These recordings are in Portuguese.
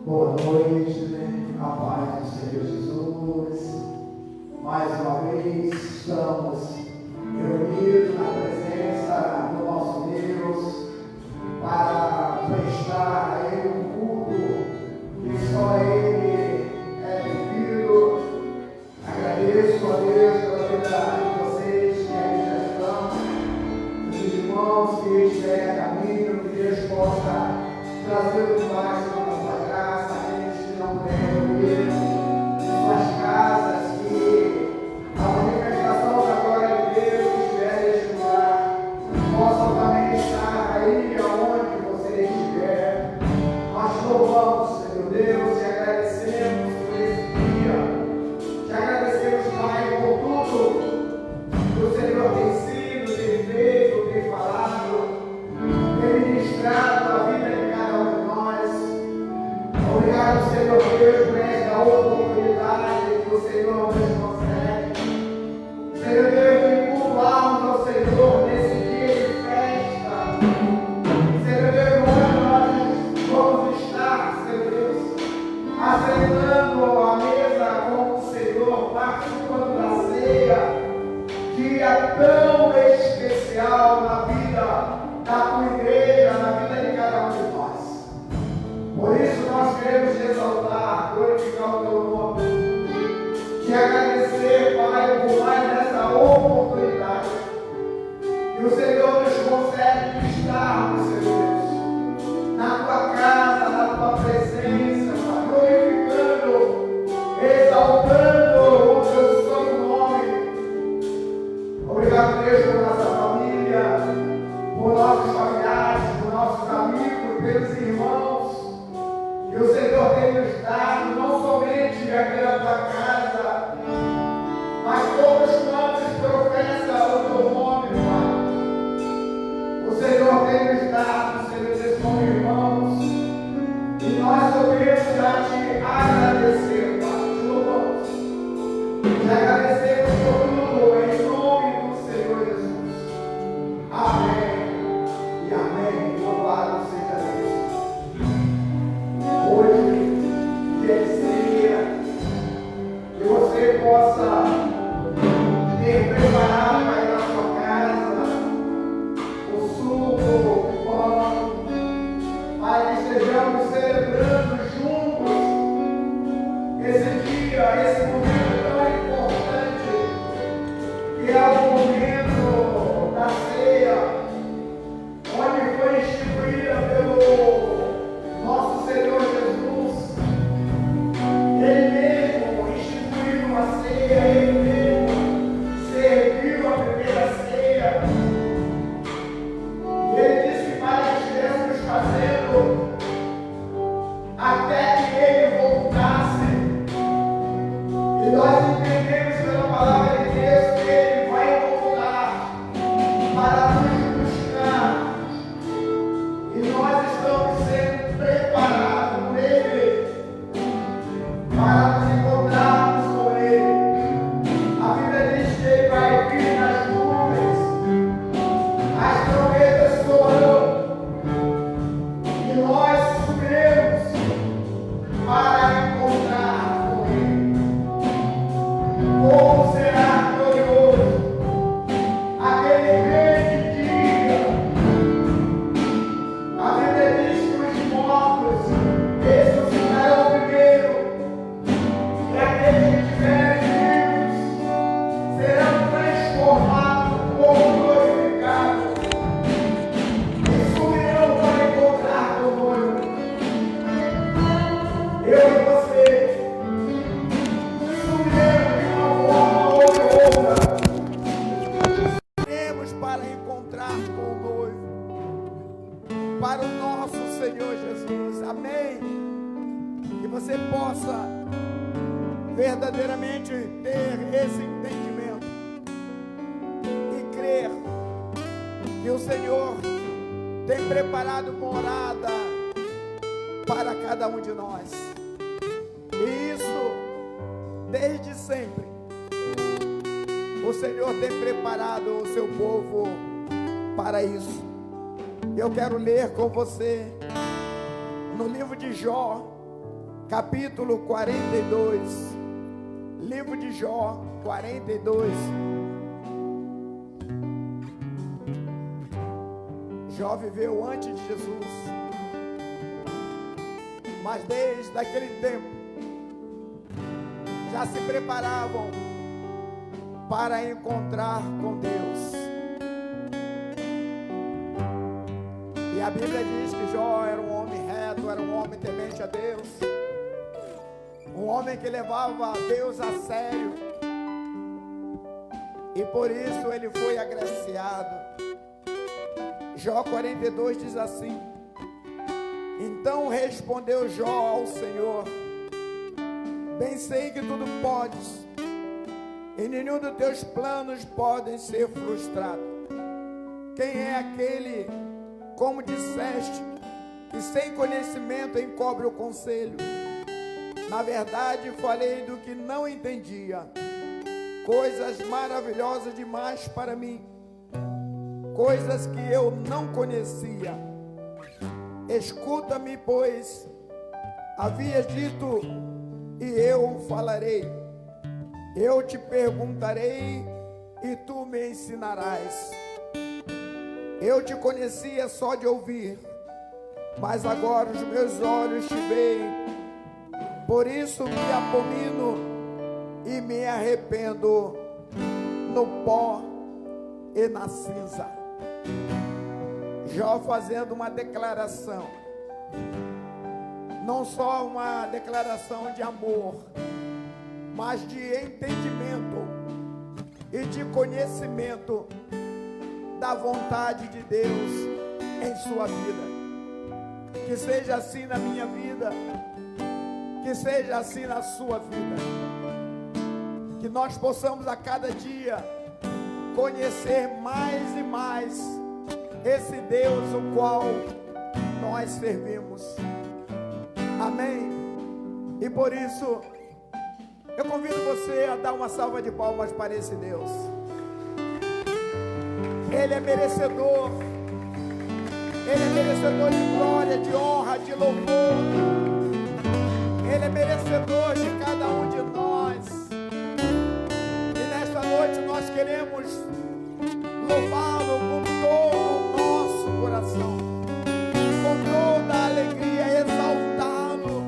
Boa noite, a paz do Senhor Jesus. Mais uma vez estamos reunidos na presença do nosso Deus para prestar a Ele um culto que só Ele é devido. Agradeço a Deus pela vida de vocês que aqui já estão, dos irmãos que estiverem a caminho, que Deus possa trazer o mais da sua graça, aqueles que não puderem ir em suas casas, que a manifestação da glória de Deus que estiver neste lugar possa também estar aí aonde você estiver. Nós louvamos, Senhor Deus, e agradecemos por esse dia. Te agradecemos, Pai, por tudo que o Senhor tem sido, tem feito, tem falado, tem ministrado a vida de cada um de nós. Obrigado, Senhor Deus, por esta oportunidade que o Senhor nos concede. Senhor Deus, que cultuarmos ao Senhor nesse dia de festa. Senhor Deus, onde nós vamos estar, Senhor Deus, aceitando a mesa com o Senhor, participando da ceia, dia tão especial na vida da tua igreja, na vida de cada um de nós. Por isso nós queremos te exaltar, glorificar o teu nome, te agradecer, Pai, por mais essa oportunidade que o Senhor nos concede de estarmos, Senhor Deus, na tua casa, na tua presença, Pai, glorificando, exaltando o teu santo nome. Obrigado, Deus, por nossa família, por nossos familiares, por nossos amigos, pelos irmãos que o Senhor tem nos dado, não somente aqui na tua casa, mas todos quantos professam o teu nome, Pai. O Senhor tem nos dado, Senhor, esses como irmãos, e nós podemos já te agradecer, Pai. Te louvamos, te agradecemos por tudo, em nome do Senhor Jesus. Amém e amém. Louvado seja Deus. Hoje, dia de ceia, que você possa ter preparado para ir na sua casa o suco, o pão, para que estejamos celebrando juntos esse dia, esse momento tão importante, que é o momento da ceia, onde foi instituída pelo nosso Senhor Jesus. Ele mesmo instituiu uma ceia, Ele mesmo serviu a primeira ceia. Ele disse que para que estivéssemos fazendo até que Ele voltasse. E nós entendemos pela palavra de Deus que Ele vai voltar para nos buscar. E nós estamos sendo preparados por Ele para nos encontrarmos com Ele. A Bíblia diz que Ele vai vir nas nuvens, as trombetas soarão, e nós subiremos para encontrar com Ele. Como será glorioso aquele grande dia! A Bíblia diz que os mortos ressuscitarão primeiro, e aqueles que estiverem vivos serão transformados como glorificados e subirão para encontrar com o noivo. Eu e você subiremos de uma forma ou de outra, subiremos para encontrar com o noivo, para o nosso Senhor Jesus. Amém? Que você possa verdadeiramente ter esse entendimento e crer que o Senhor tem preparado morada para cada um de nós. E isso desde sempre. O Senhor tem preparado o seu povo para isso. Eu quero ler com você no livro de Jó, capítulo 42, livro de Jó 42. Jó viveu antes de Jesus, mas desde aquele tempo já se preparavam para encontrar com Deus. E a Bíblia diz que Jó era um homem reto, era um homem temente a Deus, um homem que levava Deus a sério, e por isso ele foi agraciado. Jó 42 diz assim: então respondeu Jó ao Senhor: bem sei que tudo podes, e nenhum dos teus planos podem ser frustrado. Quem é aquele, como disseste, que sem conhecimento encobre o conselho? Na verdade falei do que não entendia, coisas maravilhosas demais para mim, coisas que eu não conhecia. Escuta-me, pois, havias dito, e eu falarei. Eu te perguntarei, e tu me ensinarás. Eu te conhecia só de ouvir, mas agora os meus olhos te veem. Por isso me abomino e me arrependo no pó e na cinza. Jó fazendo uma declaração, não só uma declaração de amor, mas de entendimento e de conhecimento da vontade de Deus em sua vida. Que seja assim na minha vida, que seja assim na sua vida, que nós possamos a cada dia conhecer mais e mais esse Deus o qual nós servimos. Amém? E por isso eu convido você a dar uma salva de palmas para esse Deus. Ele é merecedor. Ele é merecedor de glória, de honra, de louvor. Ele é merecedor de cada um de nós. E nesta noite nós queremos louvá-lo com todo o nosso coração, com toda a alegria, exaltá-lo,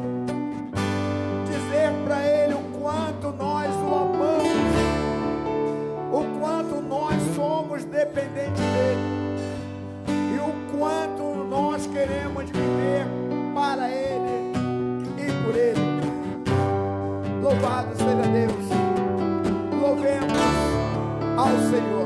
dizer para Ele o quanto nós o amamos, o quanto nós somos dependentes dEle, e o quanto nós queremos viver para Ele e por Ele. Louvado seja Deus, louvemos ao Senhor.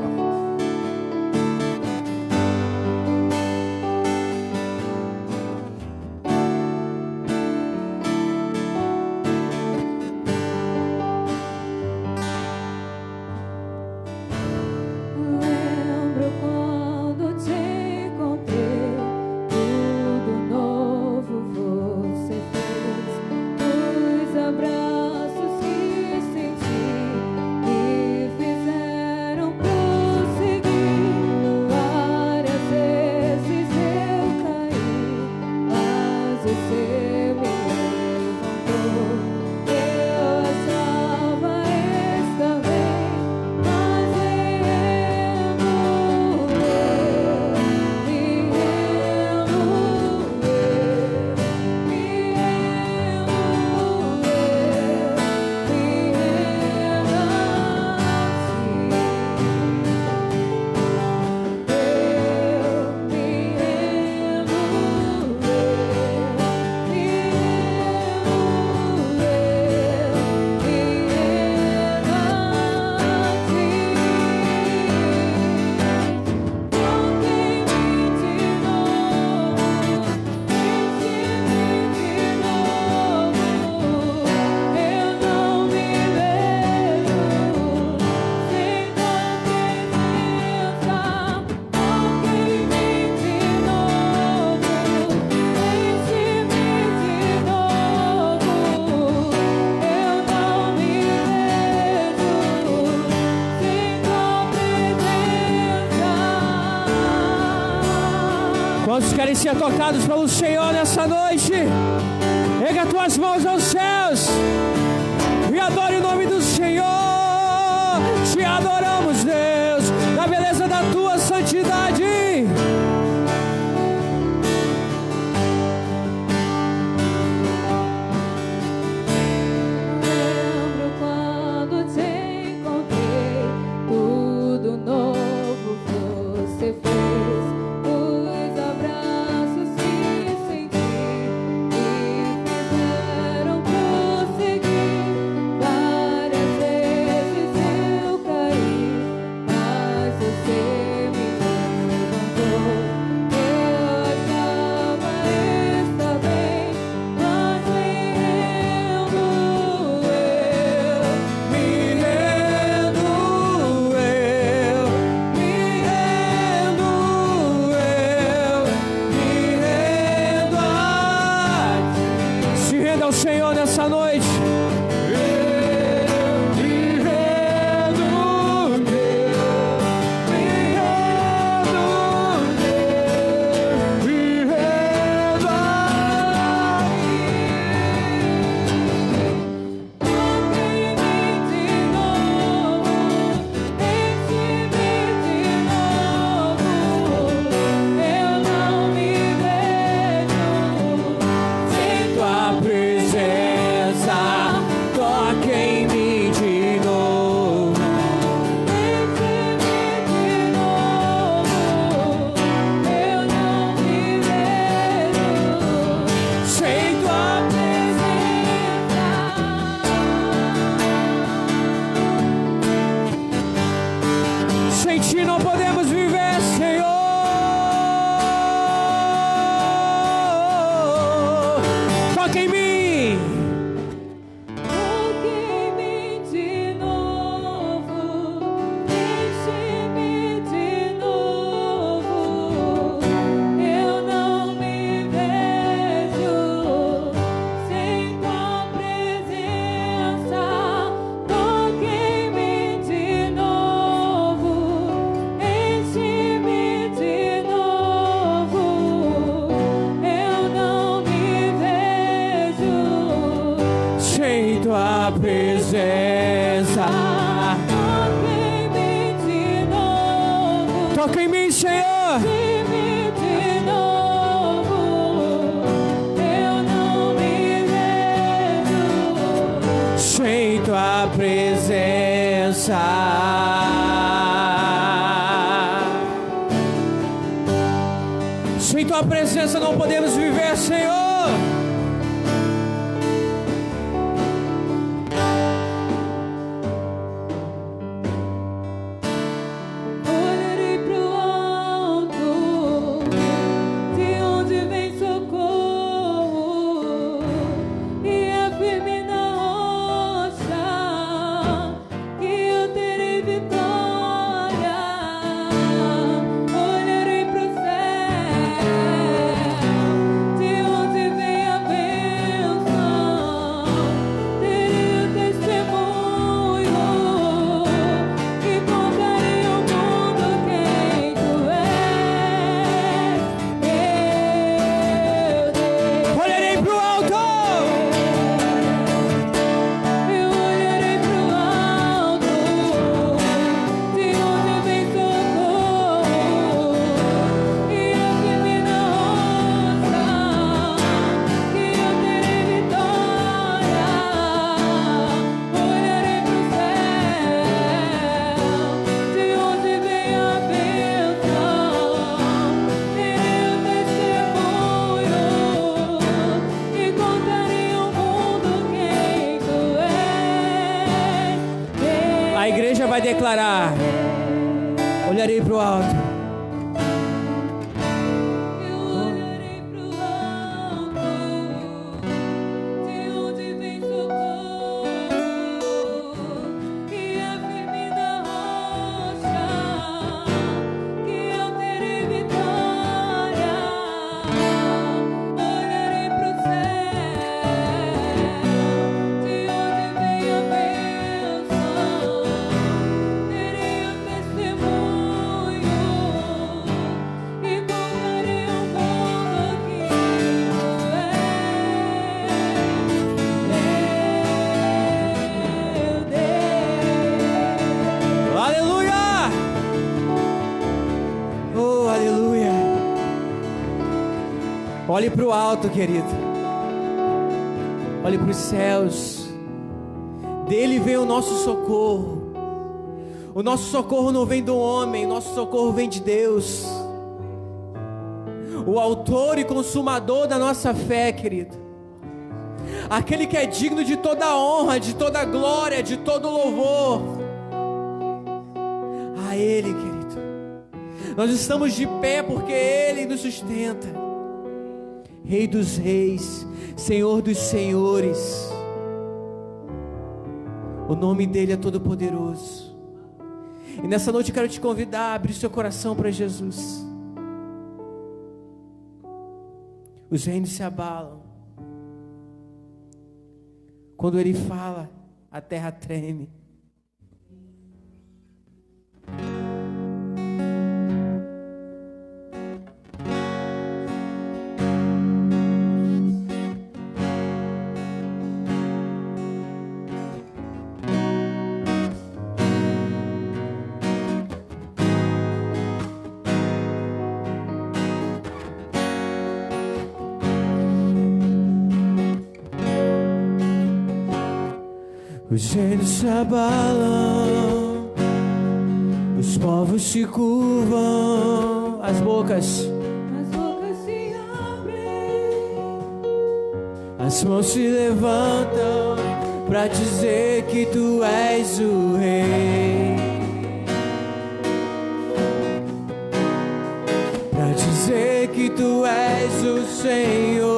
Quantos querem ser tocados pelo Senhor nessa noite? Erga tuas mãos aos céus e adore o nome do Senhor. Te adoramos, Deus, na beleza da tua santidade. Toca em mim, Senhor. De novo, eu não me vejo sem tua presença. Sem tua presença não podemos viver, Senhor. Vai declarar: olharei para o alto. Testemunho Olhe para o alto, querido. Olhe para os céus. Dele vem o nosso socorro. O nosso socorro não vem do homem, o nosso socorro vem de Deus. O autor e consumador da nossa fé, querido. Aquele que é digno de toda honra, de toda glória, de todo louvor. A Ele, querido. Nós estamos de pé porque Ele nos sustenta. Rei dos reis, Senhor dos senhores. O nome dEle é todo poderoso. E nessa noite eu quero te convidar a abrir seu coração para Jesus. Os reinos se abalam. Quando Ele fala, a terra treme. Os reinos se abalam, os povos se curvam, as bocas se abrem, as mãos se levantam para dizer que Tu és o Rei, para dizer que Tu és o Senhor,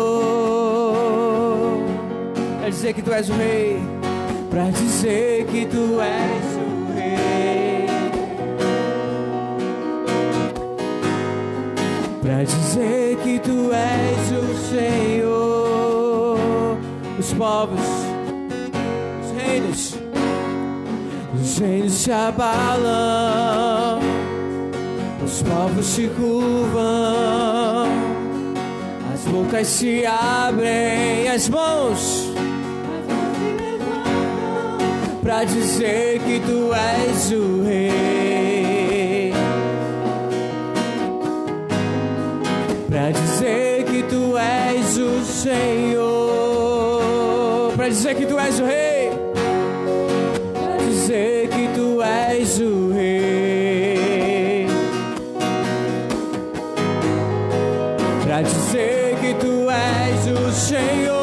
para dizer que Tu és o Rei. Pra dizer que Tu és o Rei, pra dizer que Tu és o Senhor. Os povos, os reinos se abalam, os povos se curvam, as bocas se abrem, as mãos pra dizer que Tu és o Rei, pra dizer que Tu és o Senhor, pra dizer que Tu és o Rei, pra dizer que Tu és o Rei, pra dizer que Tu és o Senhor.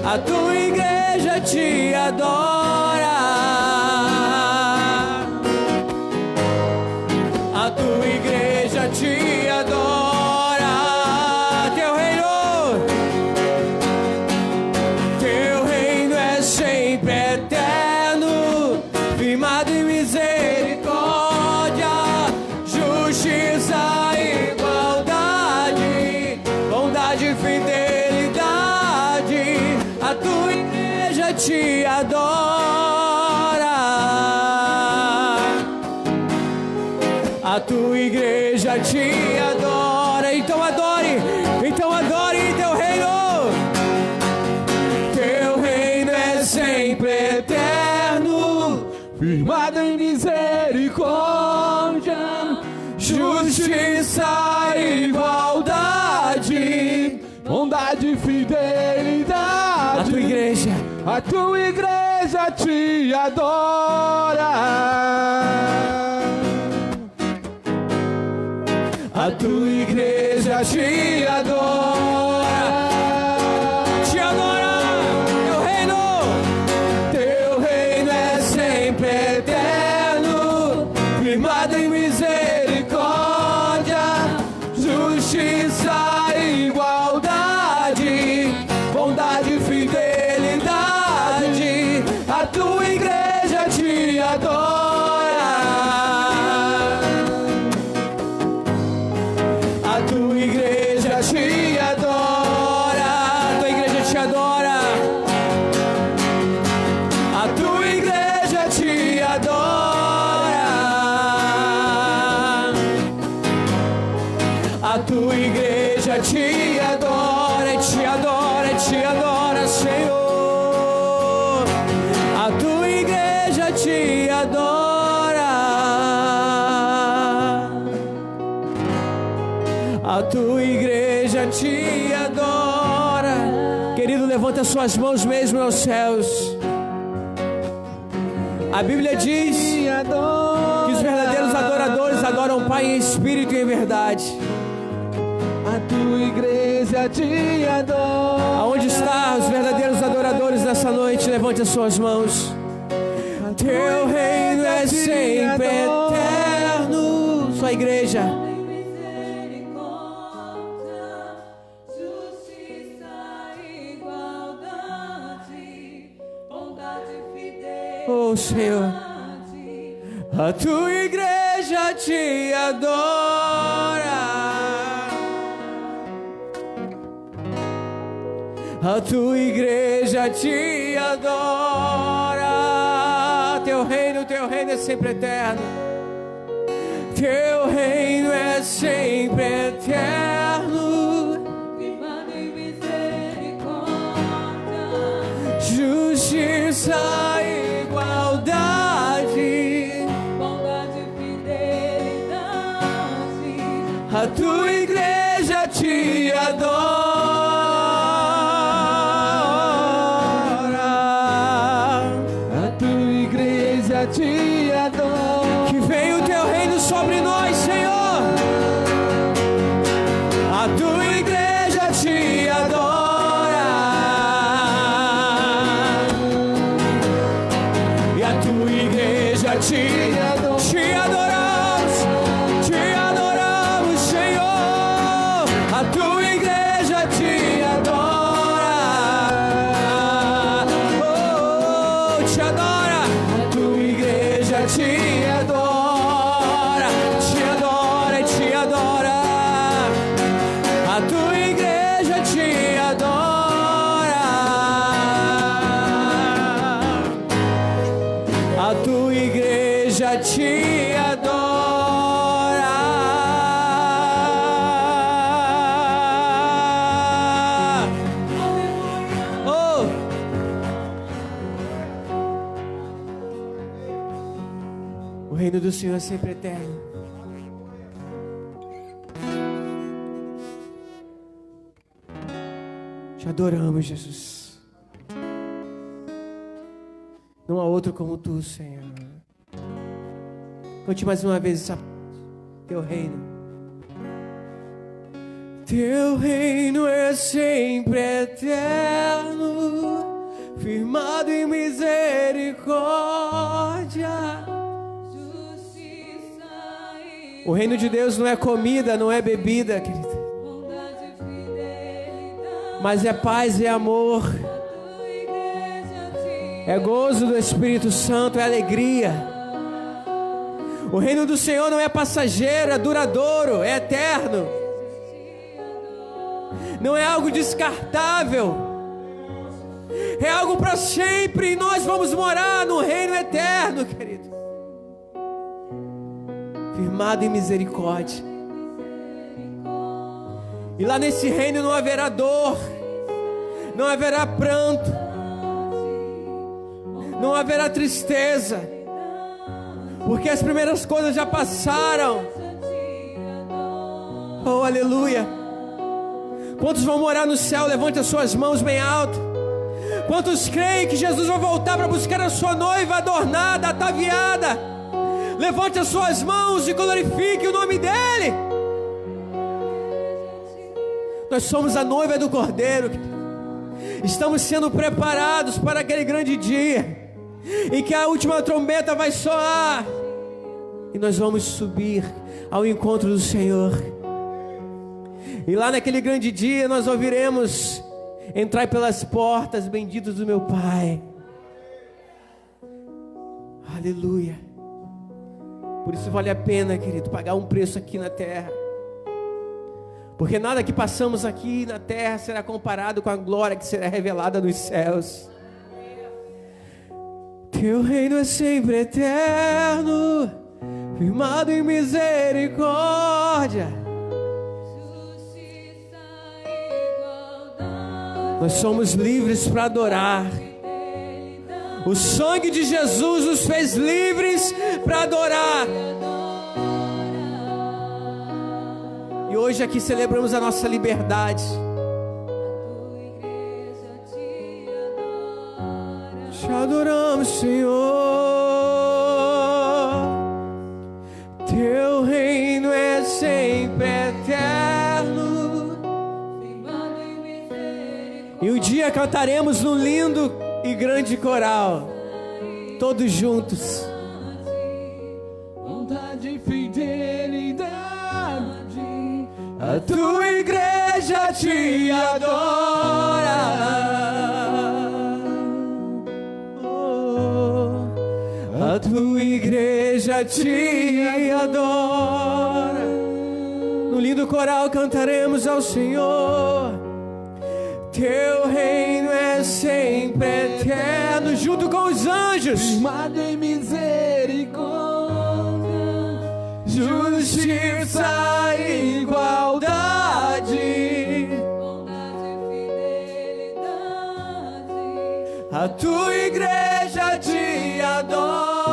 A Tua igreja te adora, a Tua igreja te adora. Teu reino é sempre eterno, firmado em misericórdia, justiça, igualdade, bondade e fidelidade. A Tua igreja te adora, a Tua igreja te adora. Então adore Teu reino. Teu reino é sempre eterno, firmado em misericórdia, justiça, igualdade, bondade e fidelidade. A Tua igreja te adora, a Tua igreja te adora. Te adora, Teu reino é sempre eterno, firmado em misericórdia, justiça, igualdade, bondade e fidelidade. A Tua igreja te adora, a Tua igreja te adora, a Tua igreja te adora, a Tua igreja te adora. A tua igreja te adora, te adora, te adora, Senhor. A tua igreja te adora. A tua igreja te adora. Querido, levanta suas mãos mesmo aos céus. A Bíblia diz que os verdadeiros adoradores adoram o Pai em espírito e em verdade. A tua igreja te adora. Aonde estão os verdadeiros adoradores nessa noite? Levante as suas mãos. Teu reino é sempre eterno. Sua igreja. Oh, Senhor, a tua igreja te adora. A tua igreja te adora. Teu reino é sempre eterno. Teu reino é sempre eterno. Firmado em misericórdia, Justiça e igualdade. bondade e fidelidade. A tua igreja te adora. A tua igreja te adora. Que venha o teu reino sobre nós, Senhor. A tua igreja te adora. E a tua igreja te adoramos. Te adoramos, Senhor. A tua igreja te adora. Oh, te adora. A tua igreja te adora. Te adora e te adora. A tua igreja te adora. A tua igreja te adora. Oh! O reino do Senhor é sempre eterno. Te adoramos, Jesus. Não há outro como tu, Senhor. Conte mais uma vez essa teu reino. Teu reino é sempre eterno, firmado em misericórdia. Justiça e O reino de Deus não é comida, não é bebida, querido, bondade e fidelidade. mas é paz e amor, A tua igreja te é gozo do Espírito Santo, é alegria. O reino do Senhor não é passageiro, é duradouro, é eterno. Não é algo descartável, é algo para sempre. E nós vamos morar no reino eterno, querido, firmado em misericórdia. E lá nesse reino não haverá dor, não haverá pranto, não haverá tristeza, porque as primeiras coisas já passaram. Oh, aleluia. Quantos vão morar no céu? Levante as suas mãos bem alto. Quantos creem que Jesus vai voltar para buscar a sua noiva adornada, ataviada? Levante as suas mãos e glorifique o nome dele. Nós somos a noiva do Cordeiro. Estamos sendo preparados para aquele grande dia em que a última trombeta vai soar e nós vamos subir ao encontro do Senhor. E lá naquele grande dia nós ouviremos: entrai pelas portas benditos do meu Pai. Aleluia. Por isso vale a pena, querido, pagar um preço aqui na terra, porque nada que passamos aqui na terra será comparado com a glória que será revelada nos céus. Teu reino é sempre eterno, firmado em misericórdia. Nós somos livres para adorar. O sangue de Jesus nos fez livres para adorar. E hoje aqui celebramos a nossa liberdade. Te adoramos, Senhor. Teu reino é sempre eterno. E um dia cantaremos num lindo e grande coral, todos juntos. Bondade e fidelidade, A tua igreja te adora. Oh, a tua igreja te adora. No lindo coral cantaremos ao Senhor. Teu reino é sempre eterno, junto com os anjos. firmado em misericórdia, Justiça e igualdade. Bondade e fidelidade. A tua igreja te adora.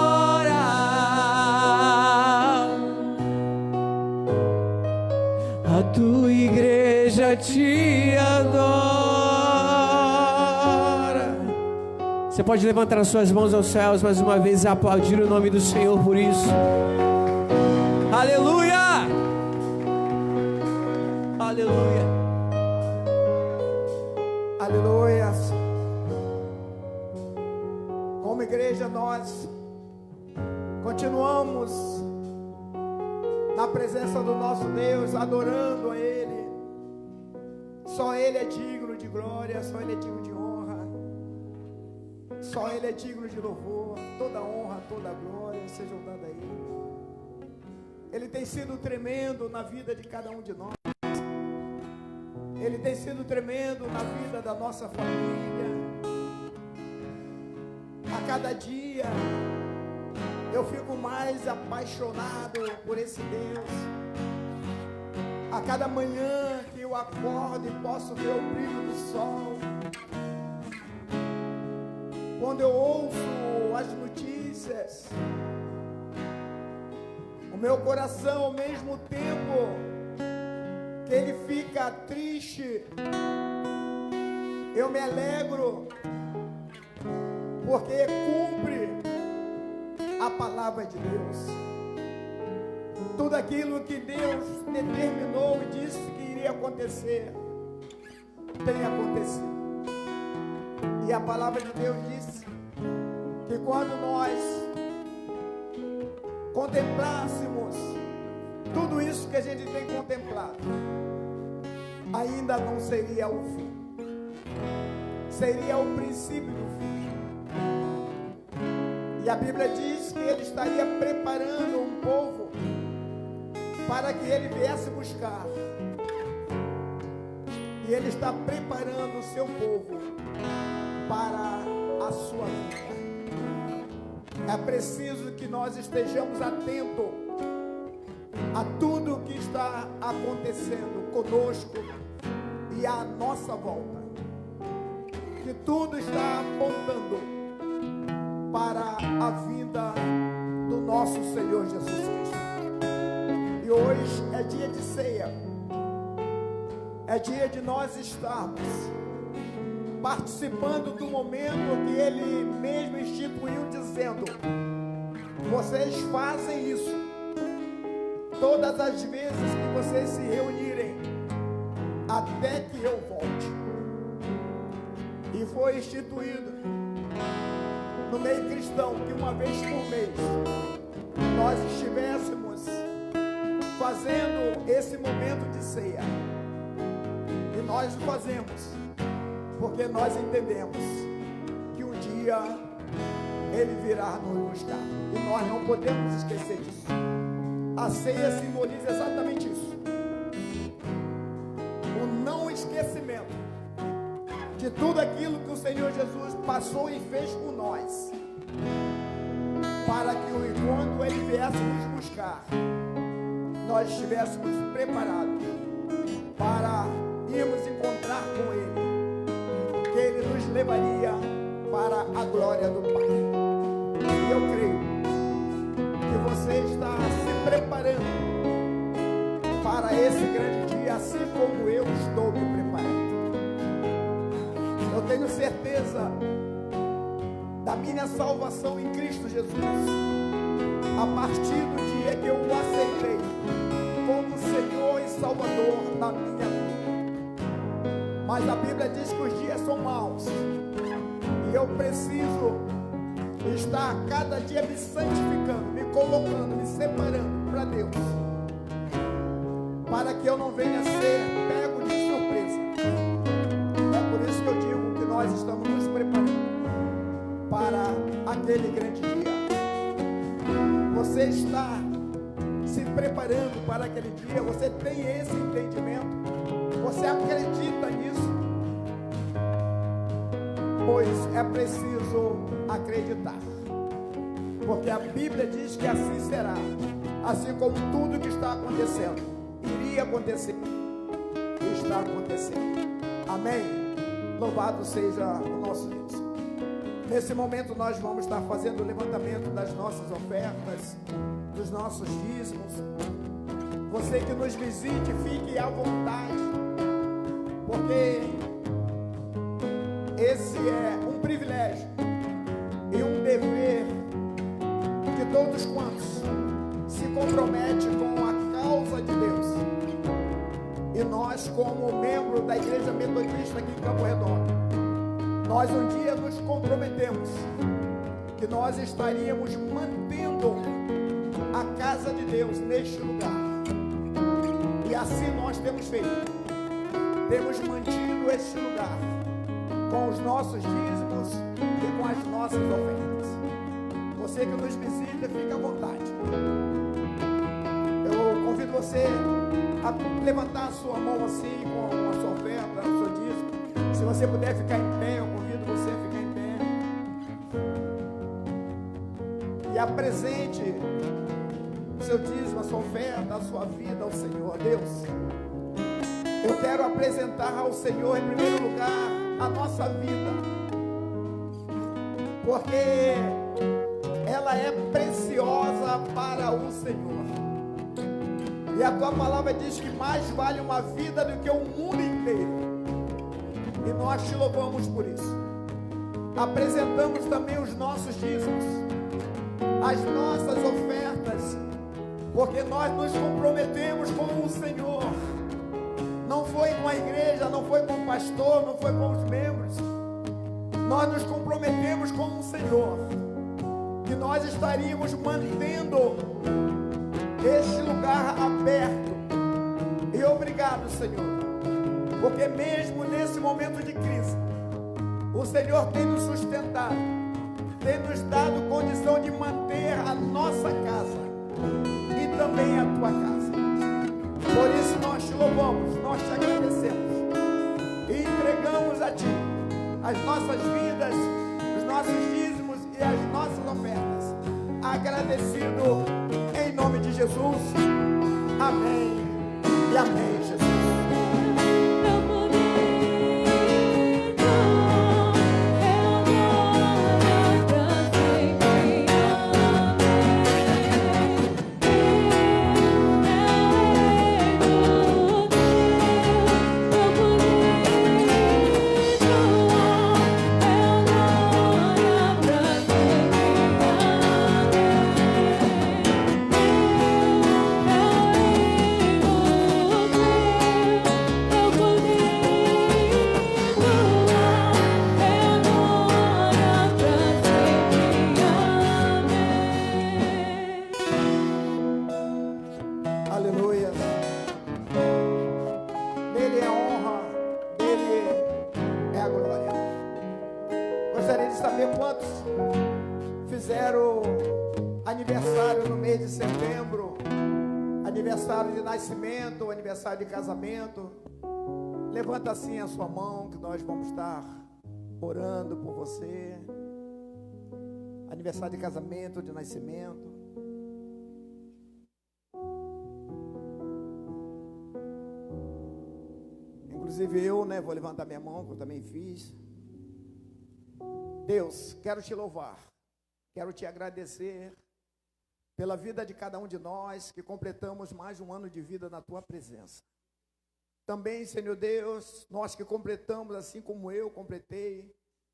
A tua igreja te adora. Você pode levantar as suas mãos aos céus mais uma vez e aplaudir o nome do Senhor por isso. Aleluia! Aleluia! Aleluia. Como igreja, nós continuamos na presença do nosso Deus, adorando a Ele. Só Ele é digno de glória, só Ele é digno de honra, só Ele é digno de louvor. Toda honra, toda glória sejam dadas a Ele. Ele tem sido tremendo na vida de cada um de nós. Ele tem sido tremendo na vida da nossa família. A cada dia eu fico mais apaixonado por esse Deus. A cada manhã que eu acordo e posso ver o brilho do sol, quando eu ouço as notícias, o meu coração, ao mesmo tempo que ele fica triste, eu me alegro, porque cumpre a palavra de Deus. Tudo aquilo que Deus determinou e disse que iria acontecer, tem acontecido. E a palavra de Deus diz que quando nós contemplássemos tudo isso que a gente tem contemplado, ainda não seria o fim, seria o princípio do fim. E a Bíblia diz que Ele estaria preparando um povo para que Ele viesse buscar. E Ele está preparando o seu povo para a sua vida. É preciso que nós estejamos atentos a tudo que está acontecendo conosco e à nossa volta. Que tudo está apontando para a vinda do nosso Senhor Jesus Cristo. E hoje é dia de ceia. É dia de nós estarmos participando do momento que Ele mesmo instituiu, dizendo: vocês fazem isso todas as vezes que vocês se reunirem, até que eu volte. E foi instituído no meio cristão que uma vez por mês nós estivéssemos fazendo esse momento de ceia. E nós o fazemos porque nós entendemos que um dia Ele virá nos buscar. E nós não podemos esquecer disso. A ceia simboliza exatamente isso. O não esquecimento de tudo aquilo que o Senhor Jesus passou e fez por nós, para que quando Ele viesse nos buscar, nós estivéssemos preparados para irmos encontrar com Ele. levaria para a glória do Pai. E eu creio que você está se preparando para esse grande dia, assim como eu estou me preparando. Eu tenho certeza da minha salvação em Cristo Jesus, a partir do dia que eu o aceitei como Senhor e Salvador da minha vida. Mas a Bíblia diz que os dias são maus, e eu preciso estar cada dia me santificando, me colocando, me separando para Deus, para que eu não venha ser pego de surpresa. É por isso que eu digo que nós estamos nos preparando para aquele grande dia. Você está se preparando para aquele dia? Você tem esse entendimento? Você acredita nisso? Pois é preciso acreditar, porque a Bíblia diz que assim será, assim como tudo que está acontecendo iria acontecer e está acontecendo. Amém? Louvado seja o nosso Deus. Nesse momento nós vamos estar fazendo o levantamento das nossas ofertas, dos nossos dízimos. Você que nos visite, fique à vontade, porque esse é um privilégio e um dever de todos quantos se comprometem com a causa de Deus. E nós, como membro da Igreja Metodista aqui em Campo Redondo, nós um dia nos comprometemos que nós estaríamos mantendo a casa de Deus neste lugar. E assim nós temos feito. Temos mantido este lugar com os nossos dízimos e com as nossas ofertas. Você que nos visita, fique à vontade. Eu convido você a levantar a sua mão assim, com a sua oferta, o seu dízimo. Se você puder ficar em pé, eu convido você a ficar em pé. E apresente o seu dízimo, a sua oferta, a sua vida ao Senhor. Deus, eu quero apresentar ao Senhor, em primeiro lugar, a nossa vida, porque ela é preciosa para o Senhor. E a tua palavra diz que mais vale uma vida do que o mundo inteiro. E nós te louvamos por isso. Apresentamos também os nossos dízimos, as nossas ofertas, porque nós nos comprometemos com o Senhor. Não foi com a igreja, não foi com o pastor, não foi com os membros. Nós nos comprometemos com o Senhor, que nós estaríamos mantendo este lugar aberto. E obrigado, Senhor, porque mesmo nesse momento de crise, o Senhor tem nos sustentado, tem nos dado condição de manter a nossa casa e também a tua casa. Por isso nós te louvamos, nós te agradecemos e entregamos a ti as nossas vidas, os nossos dízimos e as nossas ofertas, agradecido em nome de Jesus. Amém e amém, Jesus. Aleluia. Dele é a honra, dele é a glória. Gostaria de saber quantos fizeram aniversário no mês de setembro, aniversário de nascimento, aniversário de casamento. Levanta assim a sua mão, que nós vamos estar orando por você. Aniversário de casamento, de nascimento. Inclusive eu, vou levantar minha mão, que eu também fiz. Deus, quero te louvar, quero te agradecer pela vida de cada um de nós que completamos mais um ano de vida na tua presença. Também, Senhor Deus, nós que completamos, assim como eu completei,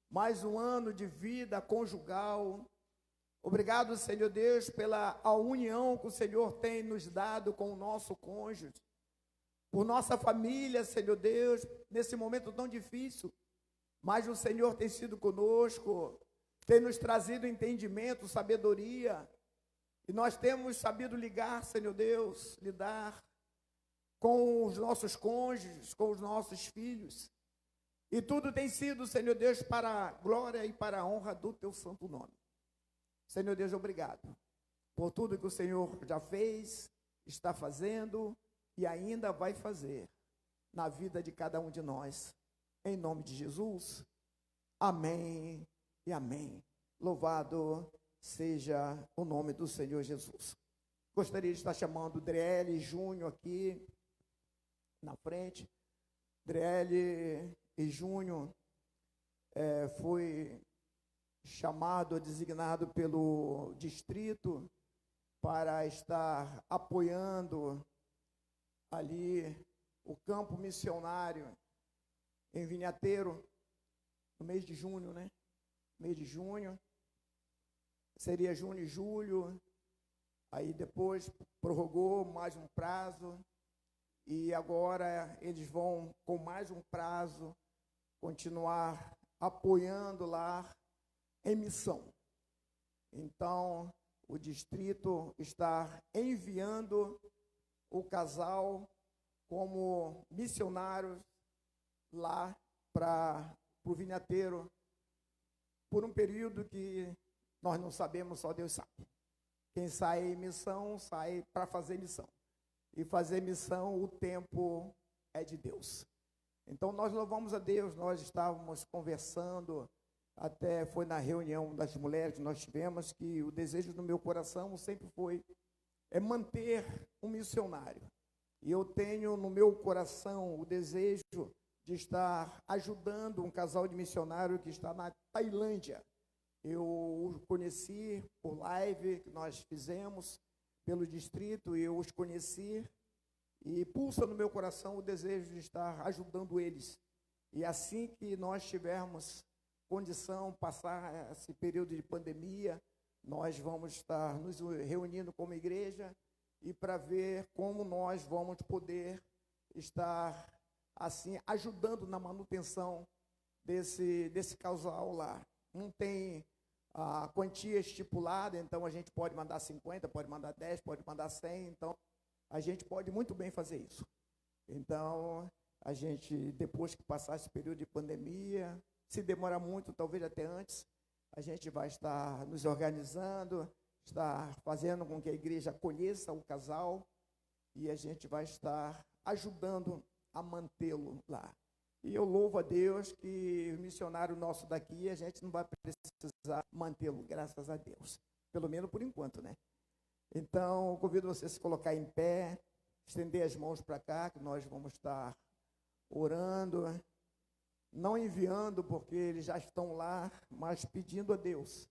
mais um ano de vida conjugal. Obrigado, Senhor Deus, pela a união que o Senhor tem nos dado com o nosso cônjuge, por nossa família, Senhor Deus, nesse momento tão difícil. Mas o Senhor tem sido conosco, tem nos trazido entendimento, sabedoria, e nós temos sabido ligar, Senhor Deus, lidar com os nossos cônjuges, com os nossos filhos. E tudo tem sido, Senhor Deus, para a glória e para a honra do teu santo nome. Senhor Deus, obrigado por tudo que o Senhor já fez, está fazendo e ainda vai fazer na vida de cada um de nós. Em nome de Jesus, amém e amém. Louvado seja o nome do Senhor Jesus. Gostaria de estar chamando Driele Júnior aqui na frente. Driele e Júnior foi chamado, designado pelo distrito para estar apoiando ali o campo missionário em Vinhateiro, no mês de junho, né? Mês de junho, seria junho e julho, aí depois prorrogou mais um prazo, e agora eles vão, com mais um prazo, continuar apoiando lá em missão. Então, o distrito está enviando o casal como missionários lá para o Vinhateiro, por um período que nós não sabemos, só Deus sabe. Quem sai em missão, sai para fazer missão. E fazer missão, o tempo é de Deus. Então, nós louvamos a Deus, nós estávamos conversando, até foi na reunião das mulheres que nós tivemos, que o desejo do meu coração sempre foi manter um missionário. E eu tenho no meu coração o desejo de estar ajudando um casal de missionário que está na Tailândia. Eu o conheci por live que nós fizemos pelo distrito, e eu os conheci, e pulsa no meu coração o desejo de estar ajudando eles. E assim que nós tivermos condição, passar esse período de pandemia, nós vamos estar nos reunindo como igreja e para ver como nós vamos poder estar assim ajudando na manutenção desse casal lá. Não tem a quantia estipulada, então a gente pode mandar 50, pode mandar 10, pode mandar 100, então a gente pode muito bem fazer isso. Então, a gente, depois que passar esse período de pandemia, se demorar muito, talvez até antes, a gente vai estar nos organizando, estar fazendo com que a igreja conheça o casal, e a gente vai estar ajudando a mantê-lo lá. E eu louvo a Deus que o missionário nosso daqui, a gente não vai precisar mantê-lo, graças a Deus. Pelo menos por enquanto, né? Então, convido você a se colocar em pé, estender as mãos para cá, que nós vamos estar orando, não enviando, porque eles já estão lá, mas pedindo a Deus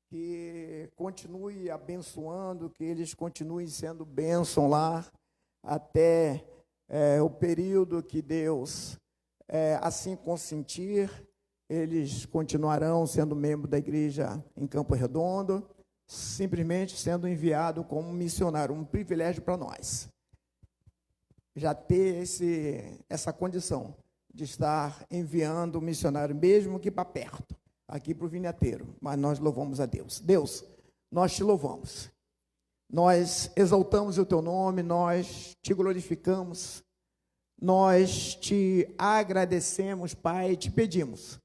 que continue abençoando, que eles continuem sendo bênção lá, até o período que Deus assim consentir. Eles continuarão sendo membro da igreja em Campo Redondo, simplesmente sendo enviado como missionário, um privilégio para nós. Já ter essa condição de estar enviando o missionário, mesmo que para perto, aqui para o Vinhateiro, mas nós louvamos a Deus. Deus, nós te louvamos, nós exaltamos o teu nome, nós te glorificamos, nós te agradecemos, Pai, te pedimos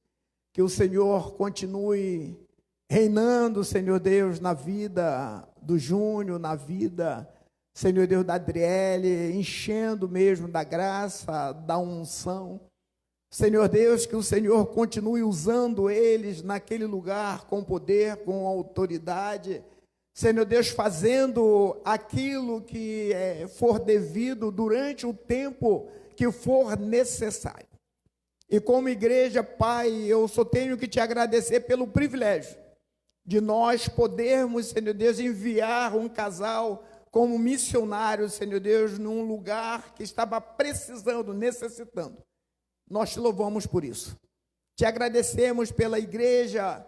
que o Senhor continue reinando, Senhor Deus, na vida do Júnior, na vida, Senhor Deus, da Adriele, enchendo mesmo da graça, da unção. Senhor Deus, que o Senhor continue usando eles naquele lugar com poder, com autoridade. Senhor Deus, fazendo aquilo que for devido durante o tempo que for necessário. E como igreja, Pai, eu só tenho que te agradecer pelo privilégio de nós podermos, Senhor Deus, enviar um casal como missionário, Senhor Deus, num lugar que estava precisando, necessitando. Nós te louvamos por isso. Te agradecemos pela igreja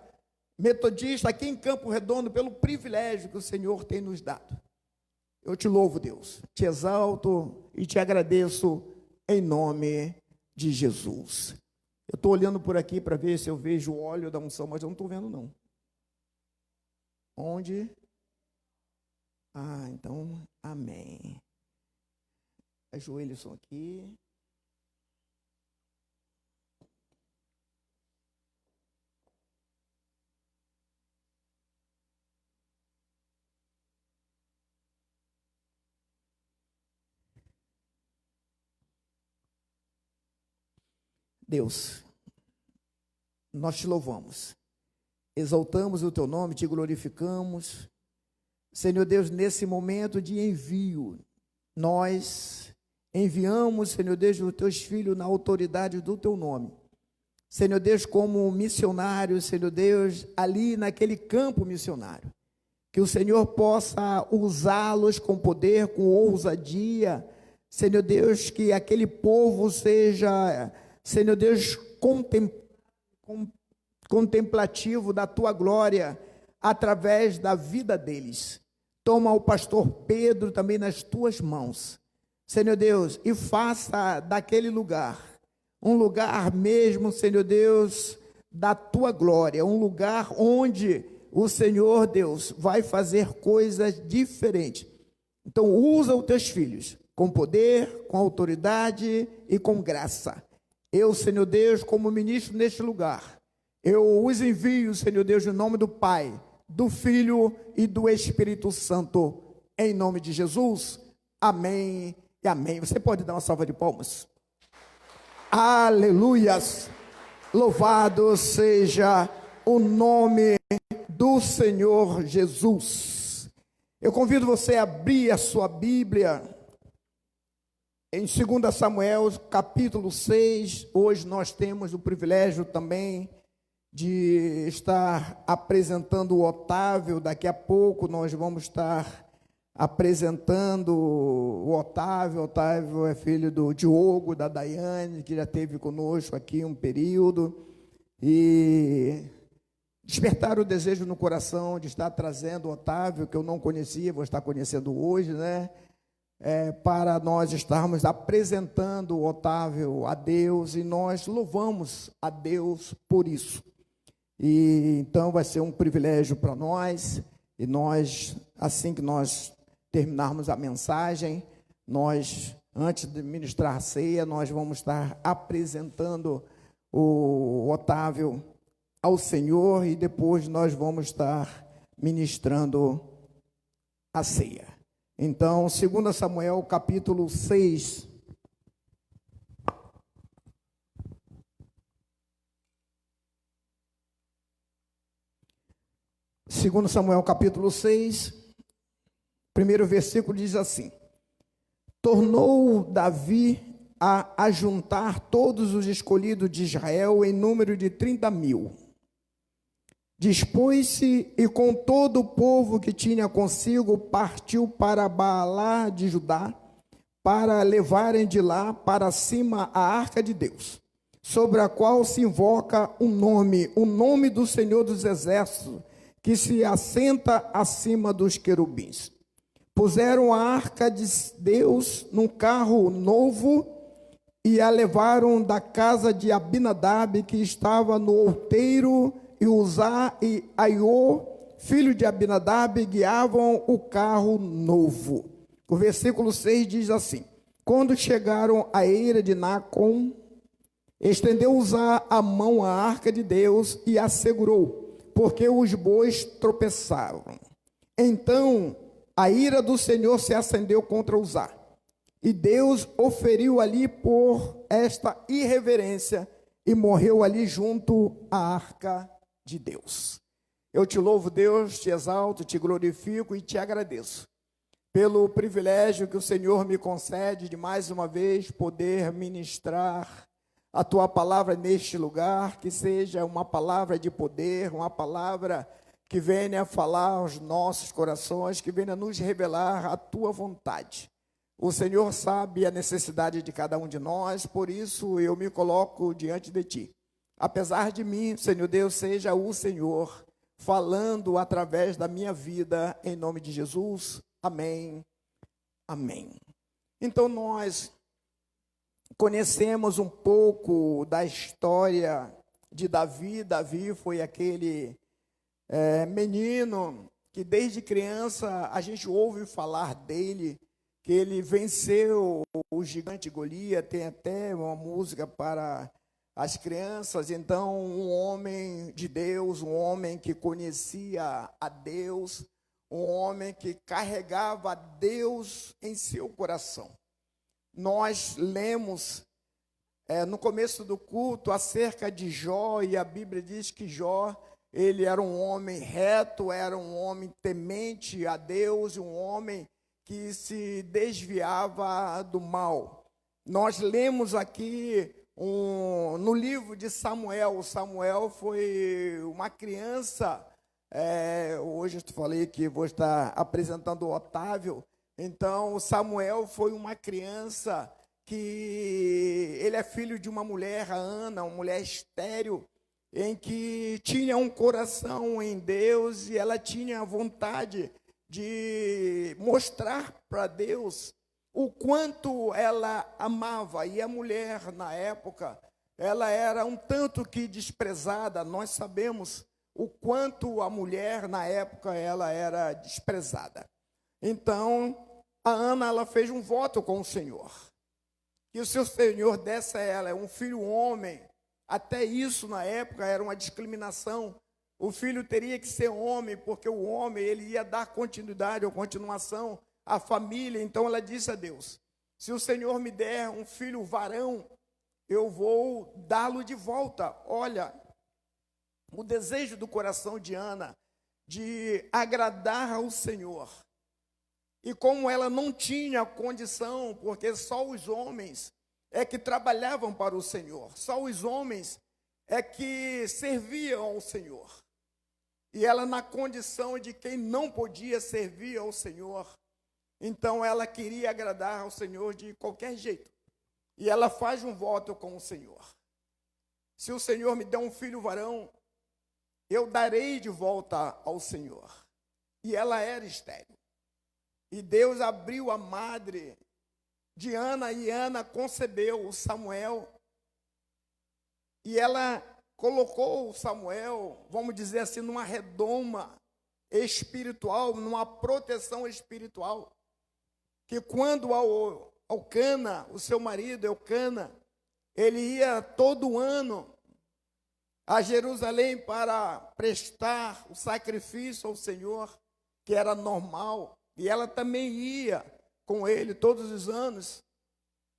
metodista aqui em Campo Redondo, pelo privilégio que o Senhor tem nos dado. Eu te louvo, Deus, te exalto e te agradeço em nome de Jesus. Eu estou olhando por aqui para ver se eu vejo o óleo da unção, mas eu não estou vendo, não. Onde? Ah, então, amém. Ajoelhe-se aqui. Deus, nós te louvamos, exaltamos o teu nome, te glorificamos. Senhor Deus, nesse momento de envio, nós enviamos, Senhor Deus, os teus filhos na autoridade do teu nome. Senhor Deus, como missionário, Senhor Deus, ali naquele campo missionário, que o Senhor possa usá-los com poder, com ousadia. Senhor Deus, que aquele povo seja, Senhor Deus, contemplativo da tua glória através da vida deles. Toma o pastor Pedro também nas tuas mãos, Senhor Deus, e faça daquele lugar um lugar mesmo, Senhor Deus, da tua glória, um lugar onde o Senhor Deus vai fazer coisas diferentes. Então usa os teus filhos com poder, com autoridade e com graça. Eu, Senhor Deus, como ministro neste lugar, eu os envio, Senhor Deus, em nome do Pai, do Filho e do Espírito Santo, em nome de Jesus. Amém e amém. Você pode dar uma salva de palmas? Aleluias! Louvado seja o nome do Senhor Jesus. Eu convido você a abrir a sua Bíblia em 2 Samuel, capítulo 6. Hoje nós temos o privilégio também de estar apresentando o Otávio. Daqui a pouco nós vamos estar apresentando o Otávio. Otávio é filho do Diogo, da Daiane, que já esteve conosco aqui um período, e despertar o desejo no coração de estar trazendo o Otávio, que eu não conhecia, vou estar conhecendo hoje, né? Para nós estarmos apresentando o Otávio a Deus, e nós louvamos a Deus por isso. E então vai ser um privilégio para nós, e nós, assim que nós terminarmos a mensagem, nós, antes de ministrar a ceia, nós vamos estar apresentando o Otávio ao Senhor, e depois nós vamos estar ministrando a ceia. Então, 2 Samuel, capítulo 6. Segundo Samuel, capítulo 6, primeiro versículo diz assim: tornou Davi a ajuntar todos os escolhidos de Israel em número de 30.000. Dispôs-se e com todo o povo que tinha consigo partiu para Baalá de Judá, para levarem de lá para cima a arca de Deus, sobre a qual se invoca o nome do Senhor dos Exércitos, que se assenta acima dos querubins. Puseram a arca de Deus num carro novo e a levaram da casa de Abinadab, que estava no outeiro, e Uzá e Aiô, filho de Abinadab, guiavam o carro novo. O versículo 6 diz assim: quando chegaram à eira de Nacon, estendeu Uzá a mão à arca de Deus e a segurou, porque os bois tropeçavam. Então a ira do Senhor se acendeu contra Uzá, e Deus o feriu ali por esta irreverência, e morreu ali junto à arca de Deus. Eu te louvo, Deus, te exalto, te glorifico e te agradeço pelo privilégio que o Senhor me concede de mais uma vez poder ministrar a tua palavra neste lugar, que seja uma palavra de poder, uma palavra que venha falar aos nossos corações, que venha nos revelar a tua vontade. O Senhor sabe a necessidade de cada um de nós, por isso eu me coloco diante de ti. Apesar de mim, Senhor Deus, seja o Senhor falando através da minha vida, em nome de Jesus. Amém. Amém. Então nós conhecemos um pouco da história de Davi. Davi foi aquele menino que desde criança a gente ouve falar dele, que ele venceu o gigante Golias. Tem até uma música para as crianças. Então, um homem de Deus, um homem que conhecia a Deus, um homem que carregava Deus em seu coração. Nós lemos no começo do culto acerca de Jó, e a Bíblia diz que Jó, ele era um homem reto, era um homem temente a Deus, um homem que se desviava do mal. Nós lemos aqui no livro de Samuel. Samuel foi uma criança. Hoje eu falei que vou estar apresentando o Otávio. Então, Samuel foi uma criança que ele é filho de uma mulher, a Ana, uma mulher estéril, em que tinha um coração em Deus e ela tinha vontade de mostrar para Deus o quanto ela amava. E a mulher, na época, ela era um tanto que desprezada. Nós sabemos o quanto a mulher, na época, ela era desprezada. Então, a Ana, ela fez um voto com o Senhor, que o seu Senhor desse a ela um filho homem. Até isso, na época, era uma discriminação. O filho teria que ser homem, porque o homem ele ia dar continuidade ou continuação à família. Então, ela disse a Deus: se o Senhor me der um filho varão, eu vou dá-lo de volta. Olha, o desejo do coração de Ana de agradar ao Senhor. E como ela não tinha condição, porque só os homens é que trabalhavam para o Senhor, só os homens é que serviam ao Senhor. E ela, na condição de quem não podia servir ao Senhor, então ela queria agradar ao Senhor de qualquer jeito. E ela faz um voto com o Senhor: se o Senhor me der um filho varão, eu darei de volta ao Senhor. E ela era estéril. E Deus abriu a madre de Ana, e Ana concebeu o Samuel. E ela colocou o Samuel, vamos dizer assim, numa redoma espiritual, numa proteção espiritual. Que quando Elcana, o seu marido Elcana, ele ia todo ano a Jerusalém para prestar o sacrifício ao Senhor, que era normal. E ela também ia com ele todos os anos.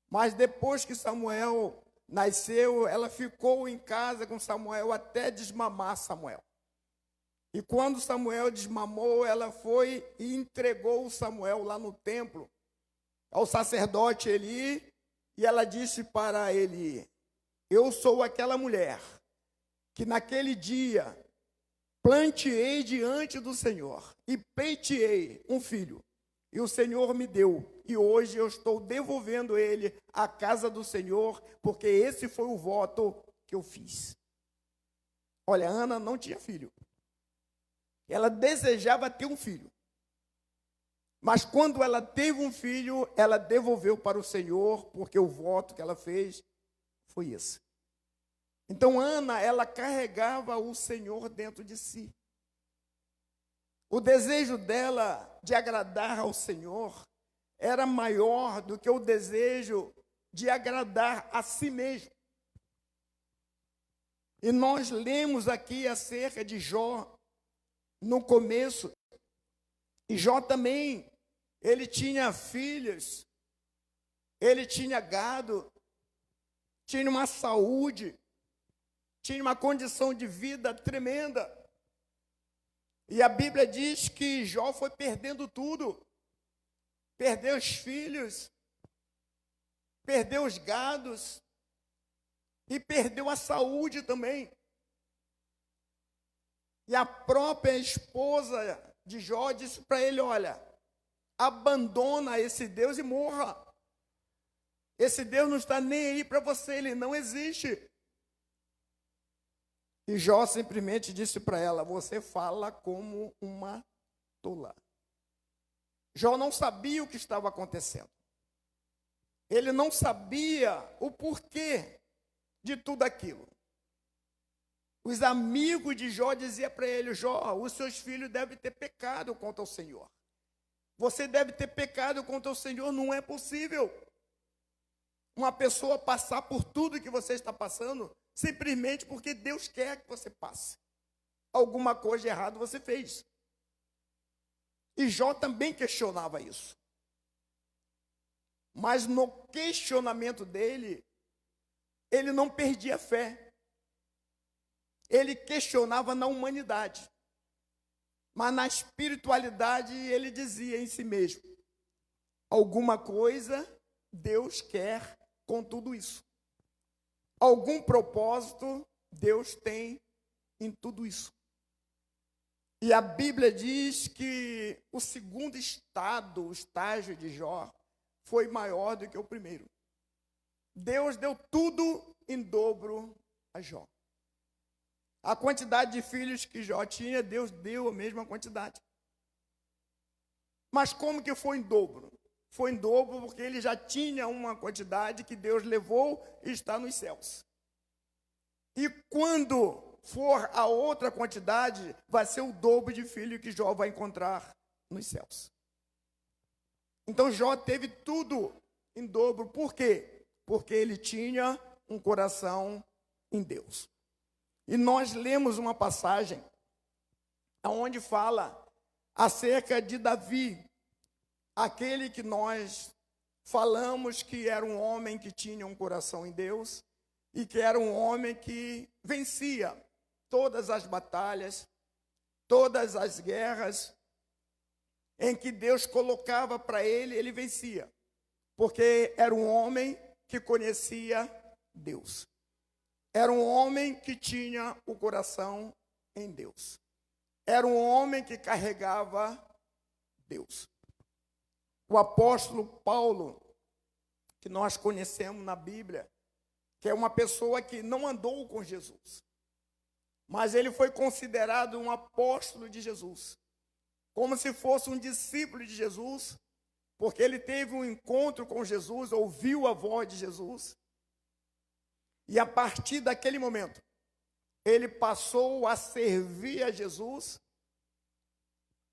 Mas depois que Samuel nasceu, ela ficou em casa com Samuel até desmamar Samuel. E quando Samuel desmamou, ela foi e entregou Samuel lá no templo ao sacerdote Eli. E ela disse para Eli: eu sou aquela mulher que naquele dia planteei diante do Senhor e pleiteei um filho, e o Senhor me deu, e hoje eu estou devolvendo ele à casa do Senhor, porque esse foi o voto que eu fiz. Olha, Ana não tinha filho. Ela desejava ter um filho. Mas quando ela teve um filho, ela devolveu para o Senhor, porque o voto que ela fez foi esse. Então, Ana, ela carregava o Senhor dentro de si. O desejo dela de agradar ao Senhor era maior do que o desejo de agradar a si mesmo. E nós lemos aqui acerca de Jó no começo. E Jó também, ele tinha filhos, ele tinha gado, tinha uma saúde, tinha uma condição de vida tremenda. E a Bíblia diz que Jó foi perdendo tudo. Perdeu os filhos, perdeu os gados, e perdeu a saúde também. E a própria esposa de Jó disse para ele: olha, abandona esse Deus e morra. Esse Deus não está nem aí para você, ele não existe. E Jó simplesmente disse para ela: você fala como uma tola. Jó não sabia o que estava acontecendo. Ele não sabia o porquê de tudo aquilo. Os amigos de Jó diziam para ele: Jó, os seus filhos devem ter pecado contra o Senhor. Você deve ter pecado contra o Senhor, não é possível uma pessoa passar por tudo que você está passando simplesmente porque Deus quer que você passe. Alguma coisa errada você fez. E Jó também questionava isso. Mas no questionamento dele, ele não perdia fé. Ele questionava na humanidade. Mas na espiritualidade ele dizia em si mesmo: alguma coisa Deus quer com tudo isso. Algum propósito Deus tem em tudo isso. E a Bíblia diz que o segundo estado, o estágio de Jó, foi maior do que o primeiro. Deus deu tudo em dobro a Jó. A quantidade de filhos que Jó tinha, Deus deu a mesma quantidade. Mas como que foi em dobro? Foi em dobro porque ele já tinha uma quantidade que Deus levou e está nos céus. E quando for a outra quantidade, vai ser o dobro de filho que Jó vai encontrar nos céus. Então Jó teve tudo em dobro. Por quê? Porque ele tinha um coração em Deus. E nós lemos uma passagem onde fala acerca de Davi, aquele que nós falamos que era um homem que tinha um coração em Deus e que era um homem que vencia todas as batalhas, todas as guerras em que Deus colocava para ele, ele vencia, porque era um homem que conhecia Deus. Era um homem que tinha o coração em Deus. Era um homem que carregava Deus. O apóstolo Paulo, que nós conhecemos na Bíblia, que é uma pessoa que não andou com Jesus, mas ele foi considerado um apóstolo de Jesus, como se fosse um discípulo de Jesus, porque ele teve um encontro com Jesus, ouviu a voz de Jesus, e a partir daquele momento, ele passou a servir a Jesus,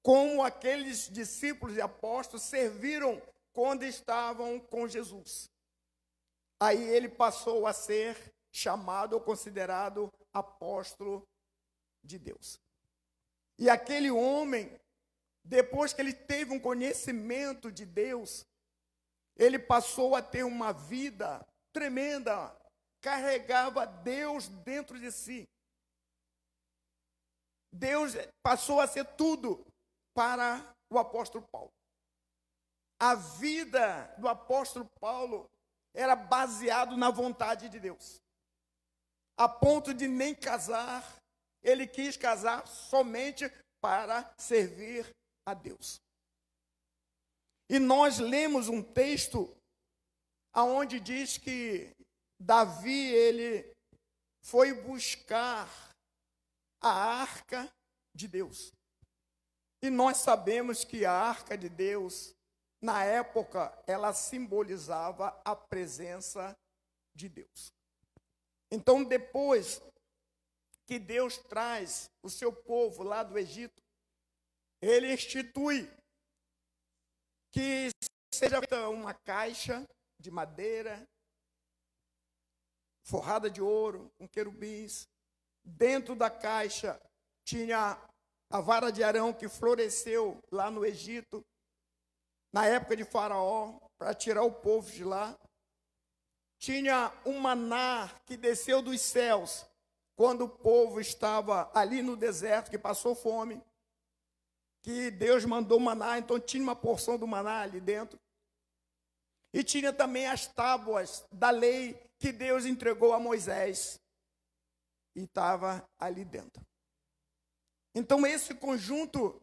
como aqueles discípulos e apóstolos serviram quando estavam com Jesus. Aí ele passou a ser chamado ou considerado apóstolo de Deus. E aquele homem, depois que ele teve um conhecimento de Deus, ele passou a ter uma vida tremenda, carregava Deus dentro de si. Deus passou a ser tudo para o apóstolo Paulo. A vida do apóstolo Paulo era baseado na vontade de Deus. A ponto de nem casar, ele quis casar somente para servir a Deus. E nós lemos um texto aonde diz que Davi, ele foi buscar a arca de Deus. E nós sabemos que a arca de Deus, na época, ela simbolizava a presença de Deus. Então, depois que Deus traz o seu povo lá do Egito, ele institui que seja feita uma caixa de madeira, forrada de ouro, com querubins. Dentro da caixa tinha a vara de Arão que floresceu lá no Egito, na época de Faraó, para tirar o povo de lá. Tinha um maná que desceu dos céus, quando o povo estava ali no deserto, que passou fome, que Deus mandou maná, então tinha uma porção do maná ali dentro. E tinha também as tábuas da lei que Deus entregou a Moisés e estava ali dentro. Então esse conjunto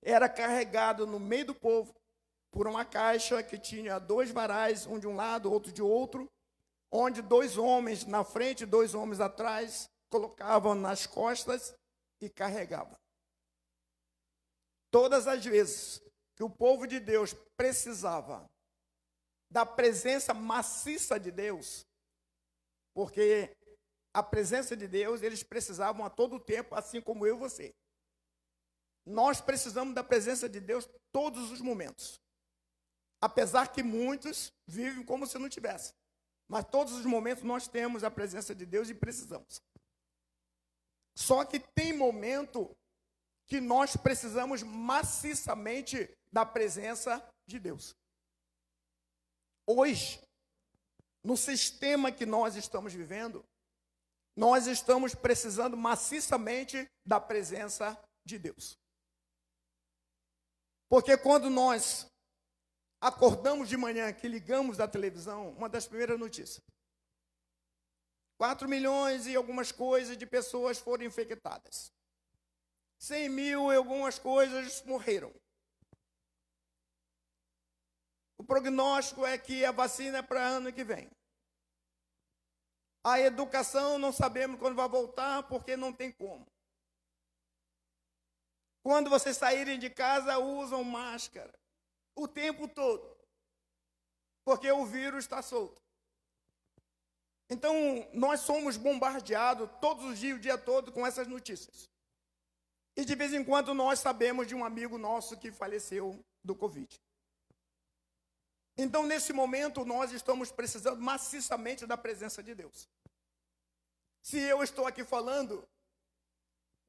era carregado no meio do povo por uma caixa que tinha 2 varais, um de um lado, outro de outro, onde 2 homens na frente, 2 homens atrás, colocavam nas costas e carregavam. Todas as vezes que o povo de Deus precisava da presença maciça de Deus, porque a presença de Deus eles precisavam a todo tempo, assim como eu e você. Nós precisamos da presença de Deus todos os momentos. Apesar que muitos vivem como se não tivesse. Mas todos os momentos nós temos a presença de Deus e precisamos. Só que tem momento que nós precisamos maciçamente da presença de Deus. Hoje, no sistema que nós estamos vivendo, nós estamos precisando maciçamente da presença de Deus. Porque quando nós acordamos de manhã, que ligamos a televisão, uma das primeiras notícias, 4 milhões e algumas coisas de pessoas foram infectadas. 100 mil e algumas coisas morreram. O prognóstico é que a vacina é para ano que vem. A educação não sabemos quando vai voltar, porque não tem como. Quando vocês saírem de casa, usam máscara o tempo todo, porque o vírus está solto. Então, nós somos bombardeados todos os dias, o dia todo, com essas notícias. E de vez em quando nós sabemos de um amigo nosso que faleceu do Covid. Então, nesse momento, nós estamos precisando maciçamente da presença de Deus. Se eu estou aqui falando,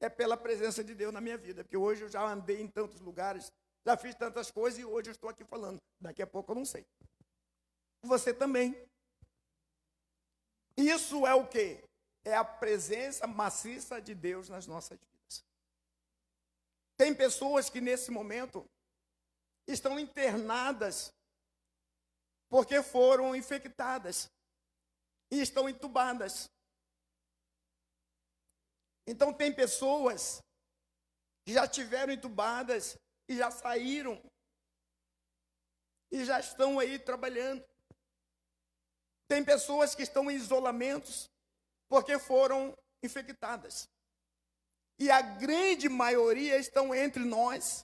é pela presença de Deus na minha vida, porque hoje eu já andei em tantos lugares, já fiz tantas coisas e hoje eu estou aqui falando. Daqui a pouco eu não sei. Você também. Isso é o quê? É a presença maciça de Deus nas nossas vidas. Tem pessoas que nesse momento estão internadas porque foram infectadas e estão entubadas. Então tem pessoas que já tiveram entubadas e já saíram e já estão aí trabalhando. Tem pessoas que estão em isolamentos porque foram infectadas. E a grande maioria estão entre nós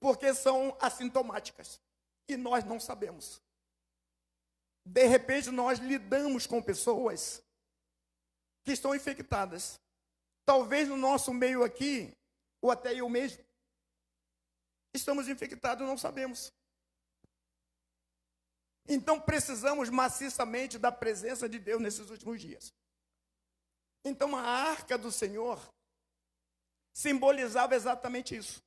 porque são assintomáticas. E nós não sabemos. De repente nós lidamos com pessoas que estão infectadas. Talvez no nosso meio aqui, ou até eu mesmo, estamos infectados e não sabemos. Então precisamos maciçamente da presença de Deus nesses últimos dias. Então a arca do Senhor simbolizava exatamente isso.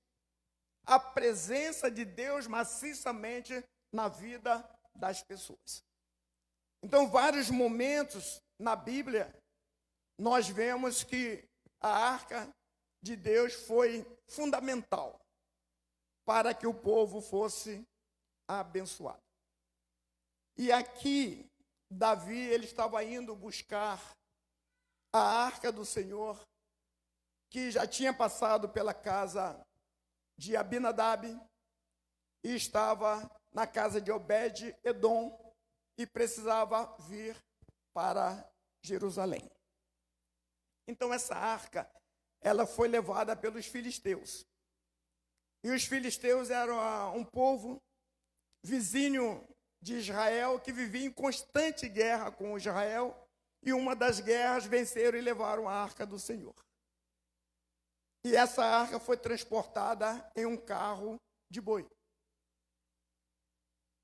A presença de Deus maciçamente na vida das pessoas. Então, vários momentos na Bíblia, nós vemos que a arca de Deus foi fundamental para que o povo fosse abençoado. E aqui, Davi, ele estava indo buscar a arca do Senhor, que já tinha passado pela casa de Abinadab e estava na casa de Obed-Edom e precisava vir para Jerusalém. Então essa arca, ela foi levada pelos filisteus. E os filisteus eram um povo vizinho de Israel que vivia em constante guerra com Israel. E uma das guerras venceram e levaram a arca do Senhor. E essa arca foi transportada em um carro de boi.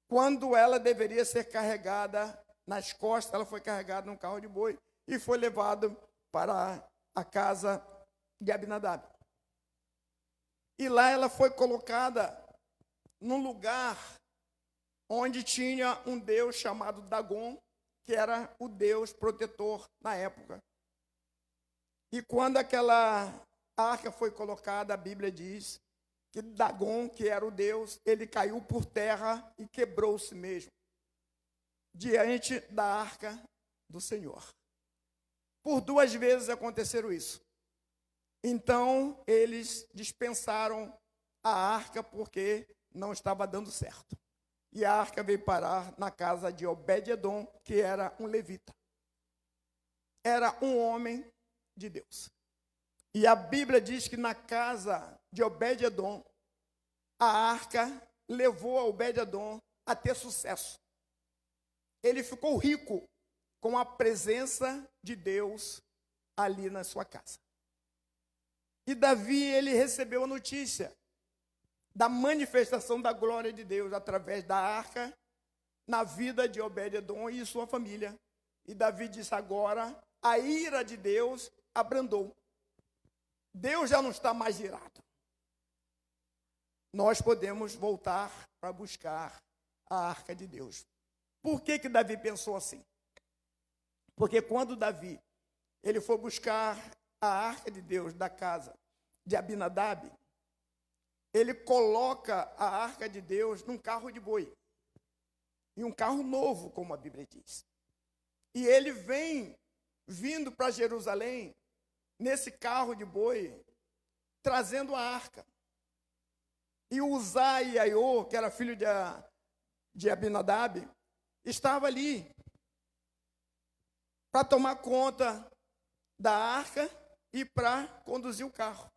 Quando ela deveria ser carregada nas costas, ela foi carregada num carro de boi e foi levada para a casa de Abinadab. E lá ela foi colocada num lugar onde tinha um deus chamado Dagon, que era o deus protetor na época. E quando aquela arca foi colocada, a Bíblia diz que Dagon, que era o deus, ele caiu por terra e quebrou-se mesmo, diante da arca do Senhor. Por 2 vezes aconteceram isso. Então, eles dispensaram a arca porque não estava dando certo. E a arca veio parar na casa de Obed-edom, que era um levita. Era um homem de Deus. E a Bíblia diz que na casa de Obed-edom, a arca levou a Obed-edom a ter sucesso. Ele ficou rico com a presença de Deus ali na sua casa. E Davi, ele recebeu a notícia da manifestação da glória de Deus através da arca na vida de Obed-edom e sua família. E Davi disse: agora a ira de Deus abrandou. Deus já não está mais irado. Nós podemos voltar para buscar a arca de Deus. Por que que Davi pensou assim? Porque quando Davi ele foi buscar a arca de Deus da casa de Abinadab, ele coloca a arca de Deus num carro de boi. Em um carro novo, como a Bíblia diz. E ele vem vindo para Jerusalém nesse carro de boi, trazendo a arca. E Uzai e Aiô, que era filho de Abinadab, estava ali para tomar conta da arca e para conduzir o carro.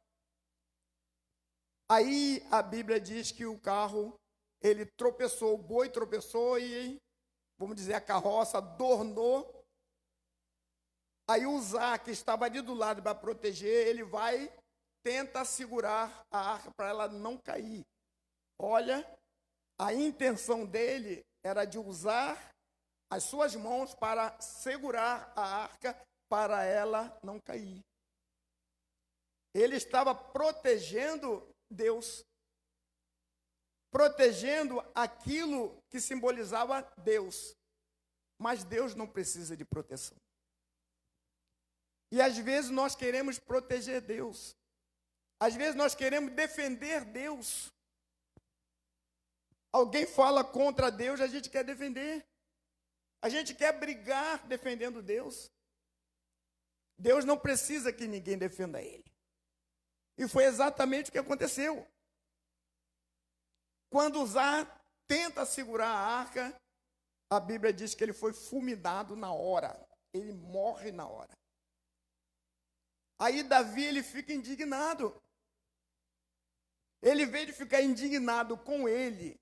Aí a Bíblia diz que o carro, ele tropeçou, o boi tropeçou e, vamos dizer, a carroça adornou. Aí Uzá, que estava ali do lado para proteger, ele vai, tenta segurar a arca para ela não cair. Olha, a intenção dele era de usar as suas mãos para segurar a arca para ela não cair. Ele estava protegendo Deus, protegendo aquilo que simbolizava Deus. Mas Deus não precisa de proteção. E às vezes nós queremos proteger Deus. Às vezes nós queremos defender Deus. Alguém fala contra Deus, a gente quer defender. A gente quer brigar defendendo Deus. Deus não precisa que ninguém defenda Ele. E foi exatamente o que aconteceu. Quando Uzá tenta segurar a arca, a Bíblia diz que ele foi fulminado na hora. Ele morre na hora. Aí Davi, ele fica indignado. Ele veio de ficar indignado com ele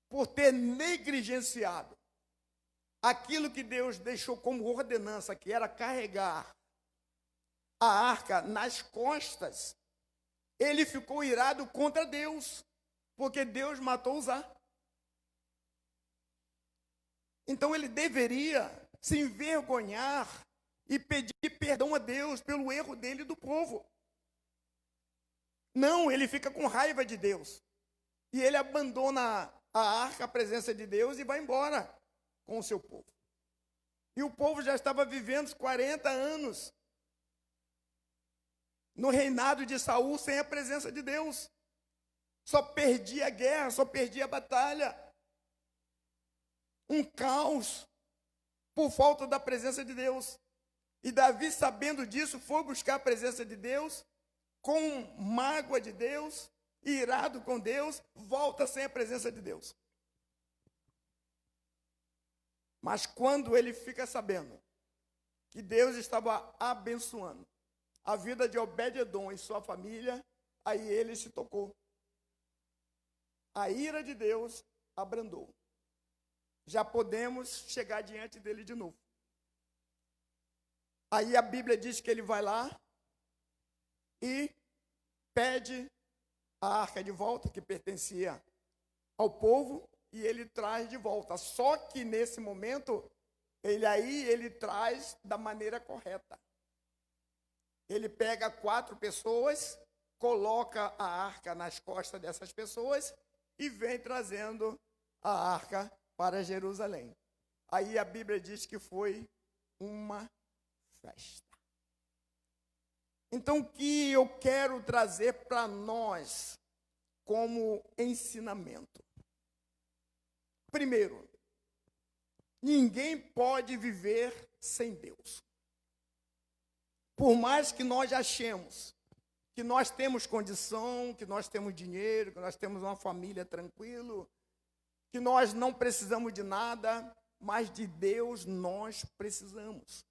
por ter negligenciado aquilo que Deus deixou como ordenança, que era carregar a arca nas costas. Ele ficou irado contra Deus, porque Deus matou Uzá. Então ele deveria se envergonhar e pedir perdão a Deus pelo erro dele e do povo. Não, ele fica com raiva de Deus. E ele abandona a arca, a presença de Deus, e vai embora com o seu povo. E o povo já estava vivendo 40 anos no reinado de Saul sem a presença de Deus. Só perdia a guerra, só perdia a batalha. Um caos por falta da presença de Deus. E Davi, sabendo disso, foi buscar a presença de Deus, com mágoa de Deus, irado com Deus, volta sem a presença de Deus. Mas quando ele fica sabendo que Deus estava abençoando a vida de Obed-edom e sua família, aí ele se tocou. A ira de Deus abrandou. Já podemos chegar diante dele de novo. Aí a Bíblia diz que ele vai lá e pede a arca de volta, que pertencia ao povo, e ele traz de volta. Só que nesse momento, ele traz da maneira correta. Ele pega 4 pessoas, coloca a arca nas costas dessas pessoas e vem trazendo a arca para Jerusalém. Aí a Bíblia diz que foi uma festa. Então, o que eu quero trazer para nós como ensinamento? Primeiro, Ninguém pode viver sem Deus. Por mais que nós achemos que nós temos condição, que nós temos dinheiro, que nós temos uma família tranquila, que nós não precisamos de nada, mas de Deus nós precisamos.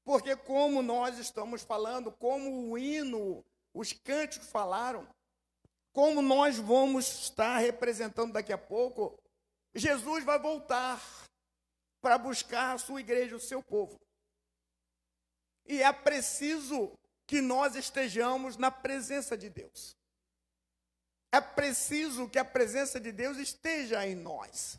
Porque como nós estamos falando, como o hino, os cânticos falaram, como nós vamos estar representando daqui a pouco, Jesus vai voltar para buscar a sua igreja, o seu povo. E é preciso que nós estejamos na presença de Deus. É preciso que a presença de Deus esteja em nós.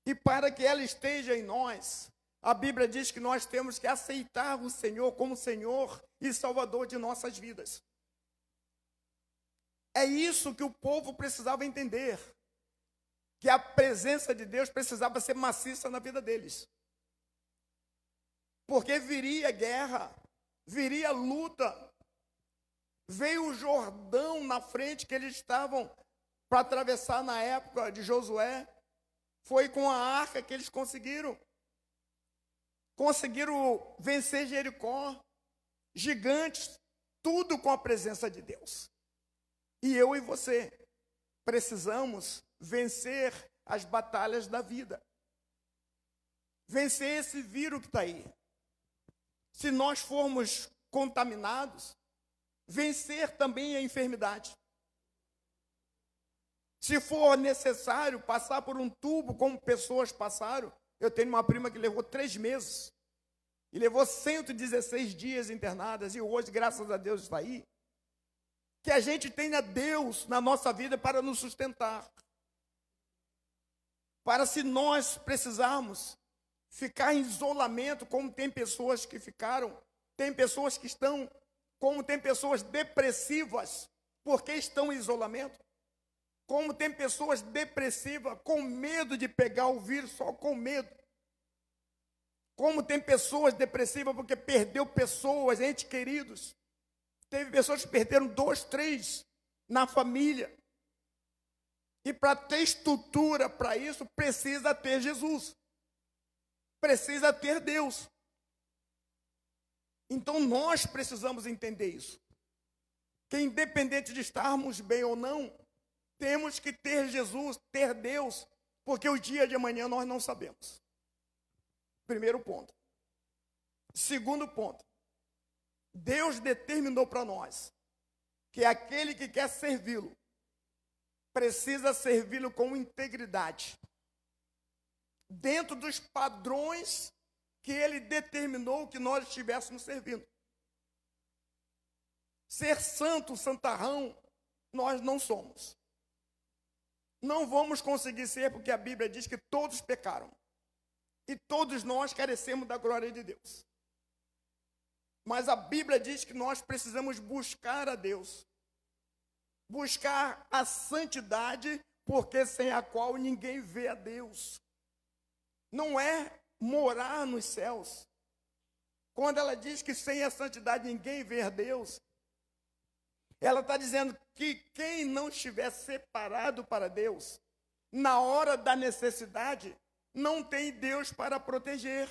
E para que ela esteja em nós, a Bíblia diz que nós temos que aceitar o Senhor como Senhor e Salvador de nossas vidas. É isso que o povo precisava entender. Que a presença de Deus precisava ser maciça na vida deles. Porque viria guerra, viria luta. Veio o Jordão na frente que eles estavam para atravessar na época de Josué. Foi com a arca que eles conseguiram vencer Jericó, gigantes, tudo com a presença de Deus. E eu e você precisamos vencer as batalhas da vida. Vencer esse vírus que está aí. Se nós formos contaminados, vencer também a enfermidade. Se for necessário passar por um tubo, como pessoas passaram, eu tenho uma prima que levou 3 meses, e levou 116 dias internadas, e hoje, graças a Deus, está aí. Que a gente tenha Deus na nossa vida para nos sustentar. Para se nós precisarmos ficar em isolamento, como tem pessoas que ficaram, tem pessoas que estão, como tem pessoas depressivas, porque estão em isolamento. Como tem pessoas depressivas, com medo de pegar o vírus, só com medo. Como tem pessoas depressivas, porque perdeu pessoas, entes queridos. Teve pessoas que perderam 2, 3 na família. E para ter estrutura para isso, precisa ter Jesus. Precisa ter Deus. Então nós precisamos entender isso. Que independente de estarmos bem ou não, temos que ter Jesus, ter Deus, porque o dia de amanhã nós não sabemos. Primeiro ponto. Segundo ponto. Deus determinou para nós que aquele que quer servi-lo precisa servi-lo com integridade, dentro dos padrões que ele determinou que nós estivéssemos servindo. Ser santo, santarrão, nós não somos. Não vamos conseguir ser, porque a Bíblia diz que todos pecaram. E todos nós carecemos da glória de Deus. Mas a Bíblia diz que nós precisamos buscar a Deus. Buscar a santidade, porque sem a qual ninguém vê a Deus. Não é morar nos céus. Quando ela diz que sem a santidade ninguém vê a Deus, ela está dizendo que quem não estiver separado para Deus, na hora da necessidade, não tem Deus para proteger.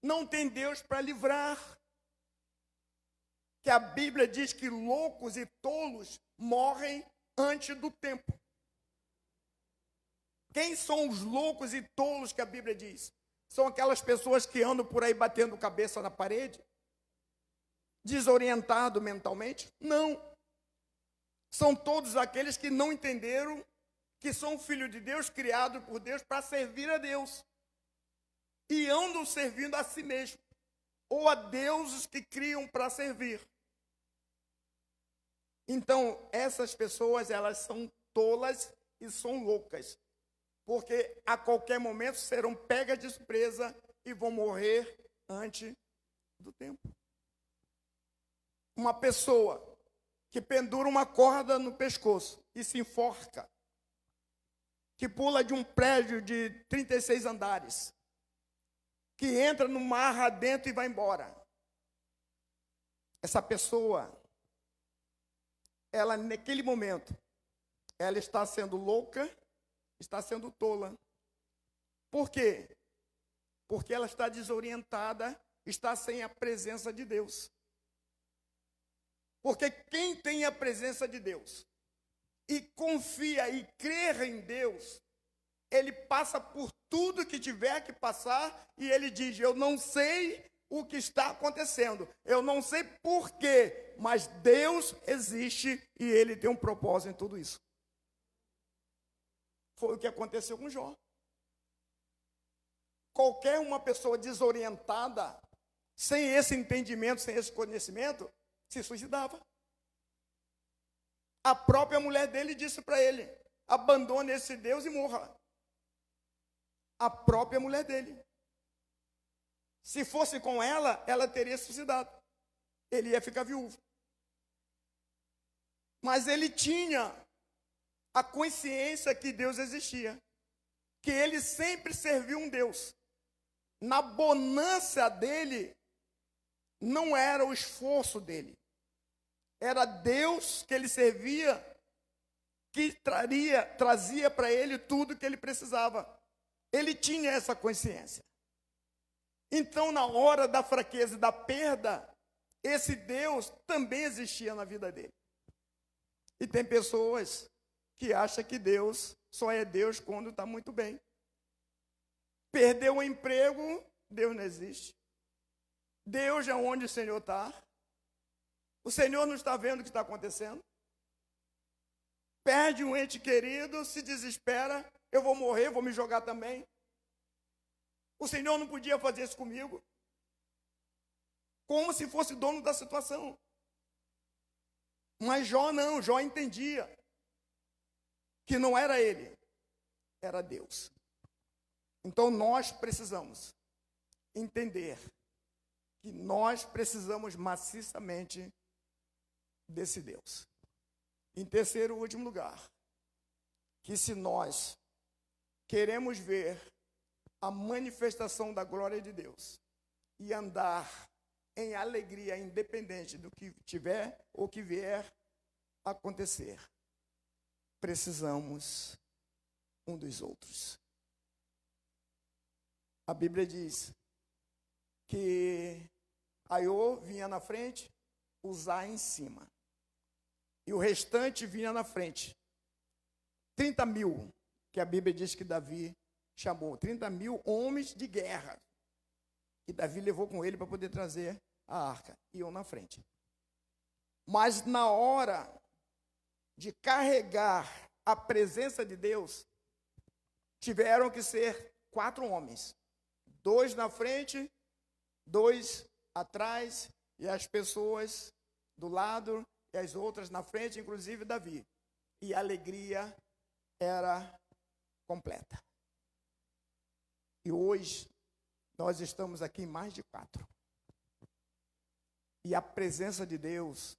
Não tem Deus para livrar. Que a Bíblia diz que loucos e tolos morrem antes do tempo. Quem são os loucos e tolos que a Bíblia diz? São aquelas pessoas que andam por aí batendo cabeça na parede? Desorientado mentalmente? Não. São todos aqueles que não entenderam que são filhos de Deus, criados por Deus para servir a Deus. E andam servindo a si mesmo, ou a deuses que criam para servir. Então, essas pessoas, elas são tolas e são loucas, porque a qualquer momento serão pegas de surpresa e vão morrer antes do tempo. Uma pessoa que pendura uma corda no pescoço e se enforca, que pula de um prédio de 36 andares, que entra no mar adentro e vai embora. Essa pessoa, ela naquele momento, ela está sendo louca, está sendo tola. Por quê? Porque ela está desorientada, está sem a presença de Deus. Porque quem tem a presença de Deus e confia e crê em Deus, ele passa por tudo que tiver que passar e ele diz: eu não sei o que está acontecendo, eu não sei por quê, mas Deus existe e ele tem um propósito em tudo isso. Foi o que aconteceu com Jó. Qualquer uma pessoa desorientada, sem esse entendimento, sem esse conhecimento, se suicidava. A própria mulher dele disse para ele: abandone esse Deus e morra. A própria mulher dele. Se fosse com ela, ela teria suicidado. Ele ia ficar viúvo. Mas ele tinha a consciência que Deus existia, que ele sempre serviu um Deus. Na bonança dele, não era o esforço dele. Era Deus que ele servia, que trazia para ele tudo que ele precisava. Ele tinha essa consciência. Então, na hora da fraqueza e da perda, esse Deus também existia na vida dele. E tem pessoas que acham que Deus só é Deus quando está muito bem. Perdeu o emprego, Deus não existe. Deus é onde o Senhor está. O Senhor não está vendo o que está acontecendo. Perde um ente querido, se desespera, eu vou morrer, vou me jogar também. O Senhor não podia fazer isso comigo. Como se fosse dono da situação. Mas Jó não, Jó entendia que não era ele, era Deus. Então nós precisamos entender que nós precisamos maciçamente desse Deus. Em terceiro e último lugar, que se nós queremos ver a manifestação da glória de Deus e andar em alegria, independente do que tiver ou que vier a acontecer, precisamos um dos outros. A Bíblia diz que Aiô vinha na frente, Uzá em cima. E o restante vinha na frente. 30 mil, que a Bíblia diz que Davi chamou. 30 mil homens de guerra. Que Davi levou com ele para poder trazer a arca. Iam na frente. Mas na hora de carregar a presença de Deus, tiveram que ser 4 homens. 2 na frente, 2 atrás, e as pessoas do lado, e as outras na frente, inclusive Davi. E a alegria era completa. E hoje, nós estamos aqui em mais de 4. E a presença de Deus,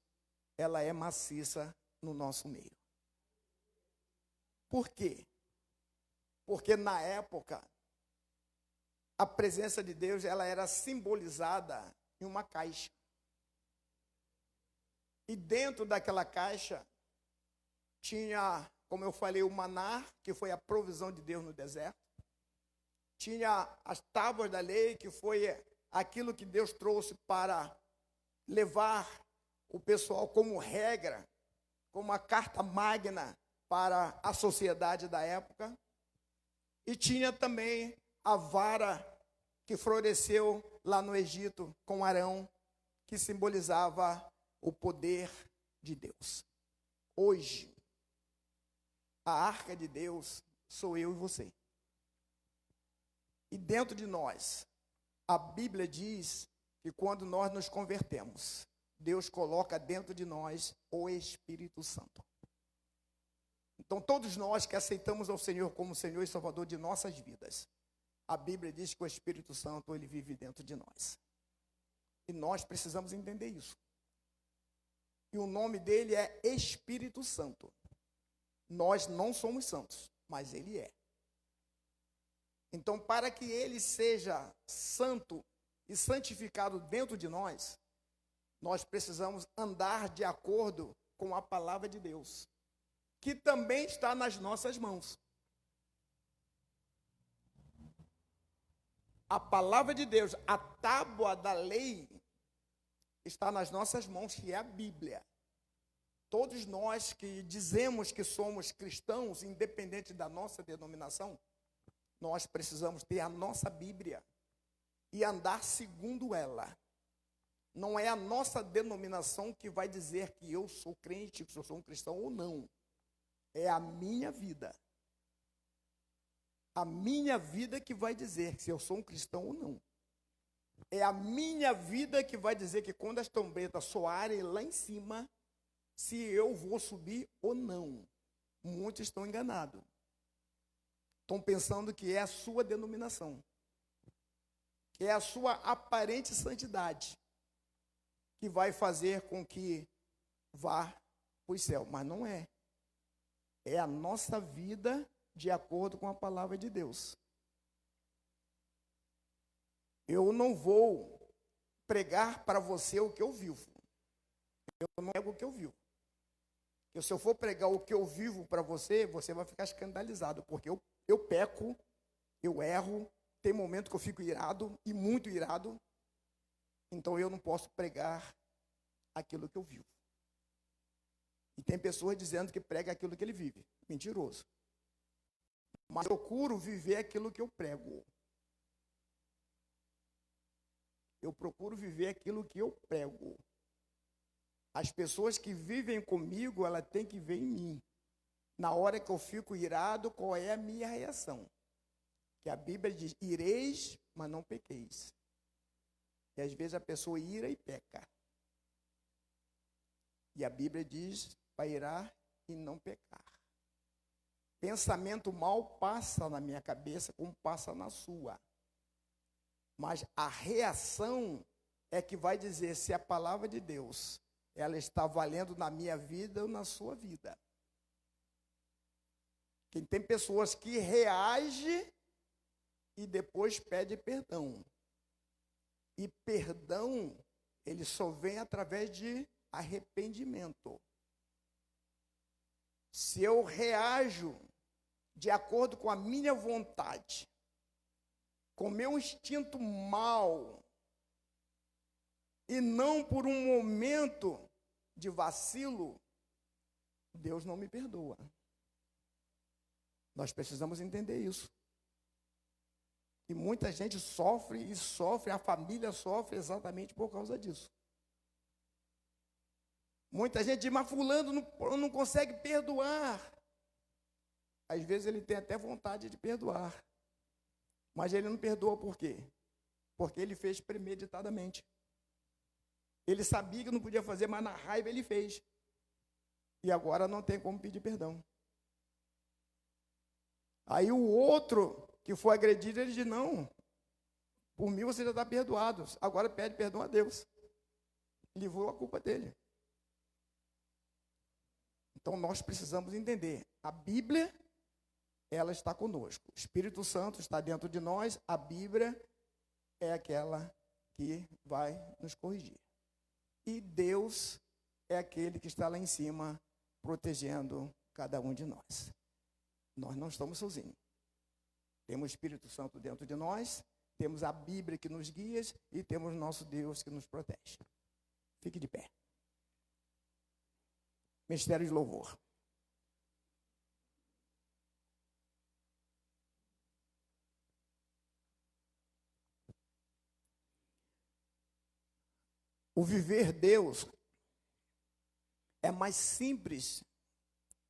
ela é maciça no nosso meio. Por quê? Porque na época, a presença de Deus, ela era simbolizada em uma caixa. E dentro daquela caixa, tinha, como eu falei, o maná, que foi a provisão de Deus no deserto. Tinha as tábuas da lei, que foi aquilo que Deus trouxe para levar o pessoal como regra, como a carta magna para a sociedade da época. E tinha também a vara que floresceu lá no Egito com Arão, que simbolizava o poder de Deus. Hoje, a arca de Deus sou eu e você. E dentro de nós, a Bíblia diz que quando nós nos convertemos, Deus coloca dentro de nós o Espírito Santo. Então, todos nós que aceitamos ao Senhor como Senhor e Salvador de nossas vidas, a Bíblia diz que o Espírito Santo, ele vive dentro de nós. E nós precisamos entender isso. E o nome dele é Espírito Santo. Nós não somos santos, mas ele é. Então, para que ele seja santo e santificado dentro de nós, nós precisamos andar de acordo com a palavra de Deus, que também está nas nossas mãos. A palavra de Deus, a tábua da lei, está nas nossas mãos, que é a Bíblia. Todos nós que dizemos que somos cristãos, independente da nossa denominação, nós precisamos ter a nossa Bíblia e andar segundo ela. Não é a nossa denominação que vai dizer que eu sou crente, que eu sou um cristão ou não. É a minha vida. A minha vida que vai dizer se eu sou um cristão ou não. É a minha vida que vai dizer que quando as trombetas soarem lá em cima, se eu vou subir ou não. Muitos estão enganados. Estão pensando que é a sua denominação. Que é a sua aparente santidade que vai fazer com que vá para o céu. Mas não é. É a nossa vida de acordo com a palavra de Deus. Eu não vou pregar para você o que eu vivo. Eu não prego o que eu vivo. Porque se eu for pregar o que eu vivo para você, você vai ficar escandalizado. Porque eu peco, eu erro, tem momento que eu fico irado, e muito irado. Então eu não posso pregar aquilo que eu vivo. E tem pessoas dizendo que prega aquilo que ele vive. Mentiroso. Mas eu procuro viver aquilo que eu prego. Eu procuro viver aquilo que eu prego. As pessoas que vivem comigo, elas têm que ver em mim. Na hora que eu fico irado, qual é a minha reação? Que a Bíblia diz, ireis, mas não pequeis. E às vezes a pessoa ira e peca. E a Bíblia diz, para irar e não pecar. Pensamento mal passa na minha cabeça como passa na sua. Mas a reação é que vai dizer se a palavra de Deus, ela está valendo na minha vida ou na sua vida. Tem pessoas que reagem e depois pede perdão. E perdão, ele só vem através de arrependimento. Se eu reajo de acordo com a minha vontade, com o meu instinto mal, e não por um momento de vacilo, Deus não me perdoa. Nós precisamos entender isso. E muita gente sofre e sofre, a família sofre exatamente por causa disso. Muita gente diz, mas fulano não consegue perdoar. Às vezes ele tem até vontade de perdoar. Mas ele não perdoa por quê? Porque ele fez premeditadamente. Ele sabia que não podia fazer, mas na raiva ele fez. E agora não tem como pedir perdão. Aí o outro que foi agredido, ele diz, não, por mim você já está perdoado. Agora pede perdão a Deus. Livrou a culpa dele. Então nós precisamos entender. A Bíblia, ela está conosco. O Espírito Santo está dentro de nós. A Bíblia é aquela que vai nos corrigir. E Deus é aquele que está lá em cima, protegendo cada um de nós. Nós não estamos sozinhos. Temos o Espírito Santo dentro de nós, temos a Bíblia que nos guia e temos o nosso Deus que nos protege. Fique de pé. Ministério de louvor. O viver Deus é mais simples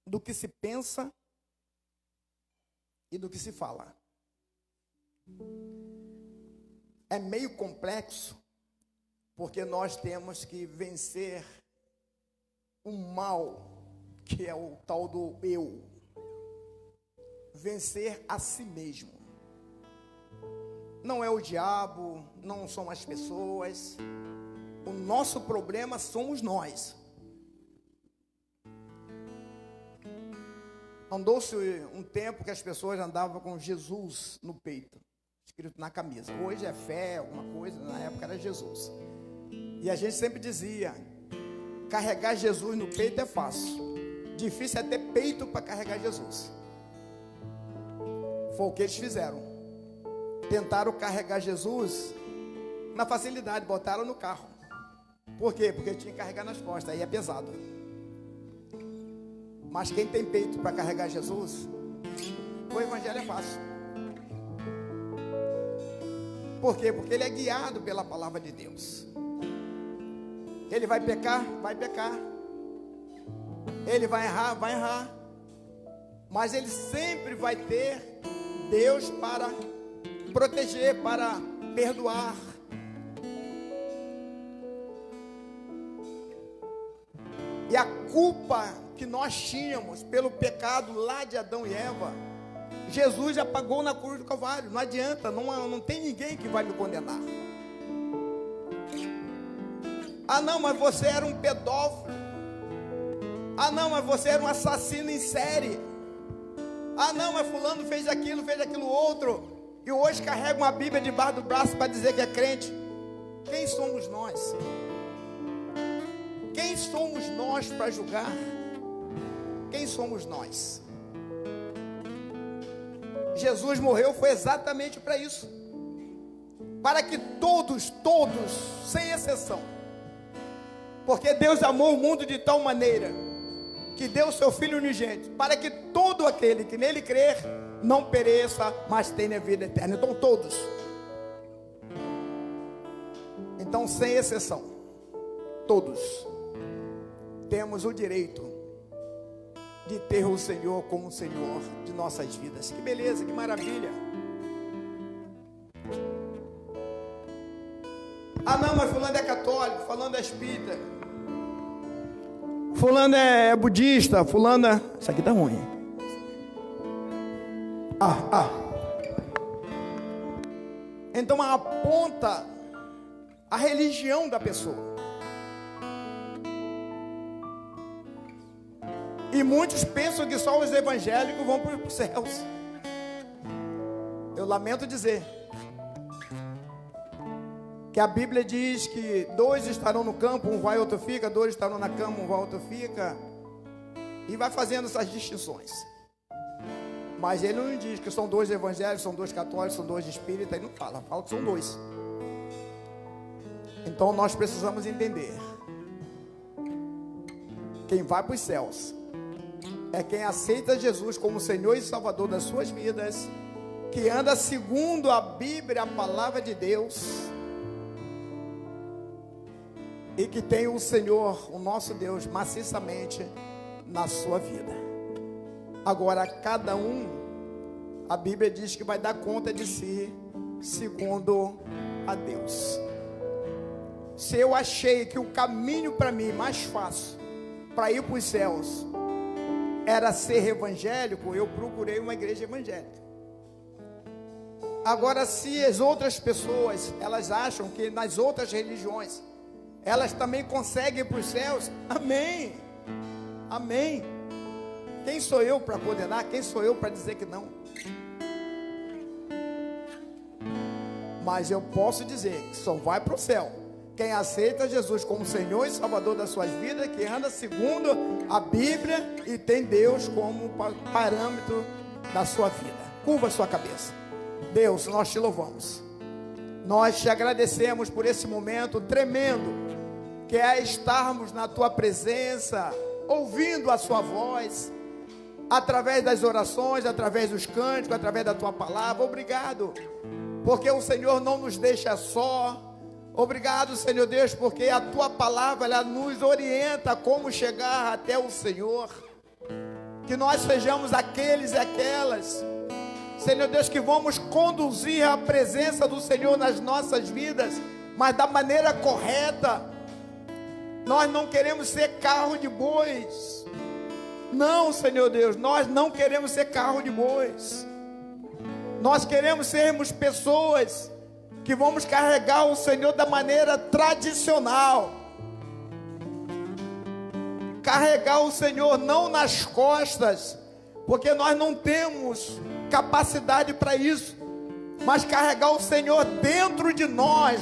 do que se pensa e do que se fala. É meio complexo, porque nós temos que vencer o mal, que é o tal do eu. Vencer a si mesmo. Não é o diabo, não são as pessoas. O nosso problema somos nós. Andou-se um tempo que as pessoas andavam com Jesus no peito, escrito na camisa. Hoje é fé, alguma coisa, na época era Jesus. E a gente sempre dizia, carregar Jesus no peito é fácil. Difícil é ter peito para carregar Jesus. Foi o que eles fizeram. tentaram carregar Jesus na facilidade, botaram no carro. Por quê? Porque tinha que carregar nas costas, aí é pesado. Mas quem tem peito para carregar Jesus, o evangelho é fácil. Por quê? Porque ele é guiado pela palavra de Deus. Ele vai pecar, vai pecar. Ele vai errar, vai errar. Mas ele sempre vai ter Deus para proteger, para perdoar. E a culpa que nós tínhamos pelo pecado lá de Adão e Eva, Jesus já pagou na cruz do Calvário. Não adianta, não tem ninguém que vai me condenar. Ah não, mas você era um pedófilo. Ah não, mas você era um assassino em série. Ah não, mas fulano fez aquilo outro. E hoje carrega uma Bíblia debaixo do braço para dizer que é crente. Quem somos nós? Quem somos nós para julgar? Quem somos nós? Jesus morreu foi exatamente para isso. Para que todos, sem exceção. Porque Deus amou o mundo de tal maneira que deu o seu Filho unigênito, para que todo aquele que nele crer não pereça, mas tenha vida eterna. Então todos. Então sem exceção, todos temos o direito de ter o Senhor como Senhor de nossas vidas. Que beleza, que maravilha. Ah não, mas fulano é católico, fulano é espírita, fulano é budista, fulano é... Isso aqui tá ruim. Então aponta a religião da pessoa. E muitos pensam que só os evangélicos vão para os céus. Eu lamento dizer que a Bíblia diz que 2 estarão no campo, um vai, outro fica, 2 estarão na cama, um vai, outro fica, e vai fazendo essas distinções. Mas ele não diz que são 2 evangélicos, são 2 católicos, são 2 espíritas, ele não fala que são 2. Então nós precisamos entender: quem vai para os céus é quem aceita Jesus como Senhor e Salvador das suas vidas, que anda segundo a Bíblia, a palavra de Deus, e que tem o Senhor, o nosso Deus, maciçamente na sua vida. Agora, cada um, a Bíblia diz que vai dar conta de si, segundo a Deus. Se eu achei que o caminho para mim mais fácil, para ir para os céus, era ser evangélico, eu procurei uma igreja evangélica. Agora, se as outras pessoas, elas acham que nas outras religiões, elas também conseguem ir para os céus, amém, amém. Quem sou eu para condenar? Quem sou eu para dizer que não? Mas eu posso dizer que só vai para o céu quem aceita Jesus como Senhor e Salvador das suas vidas, que anda segundo a Bíblia e tem Deus como parâmetro da sua vida. Curva a sua cabeça. Deus, nós te louvamos. Nós te agradecemos por esse momento tremendo, que é estarmos na tua presença, ouvindo a sua voz, através das orações, através dos cânticos, através da tua palavra. Obrigado, porque o Senhor não nos deixa só. Obrigado, Senhor Deus, porque a tua palavra, ela nos orienta a como chegar até o Senhor. Que nós sejamos aqueles e aquelas, Senhor Deus, que vamos conduzir a presença do Senhor nas nossas vidas, mas da maneira correta. Nós não queremos ser carro de bois. Não, Senhor Deus, nós não queremos ser carro de bois. Nós queremos sermos pessoas que vamos carregar o Senhor da maneira tradicional. Carregar o Senhor não nas costas, porque nós não temos capacidade para isso, mas carregar o Senhor dentro de nós,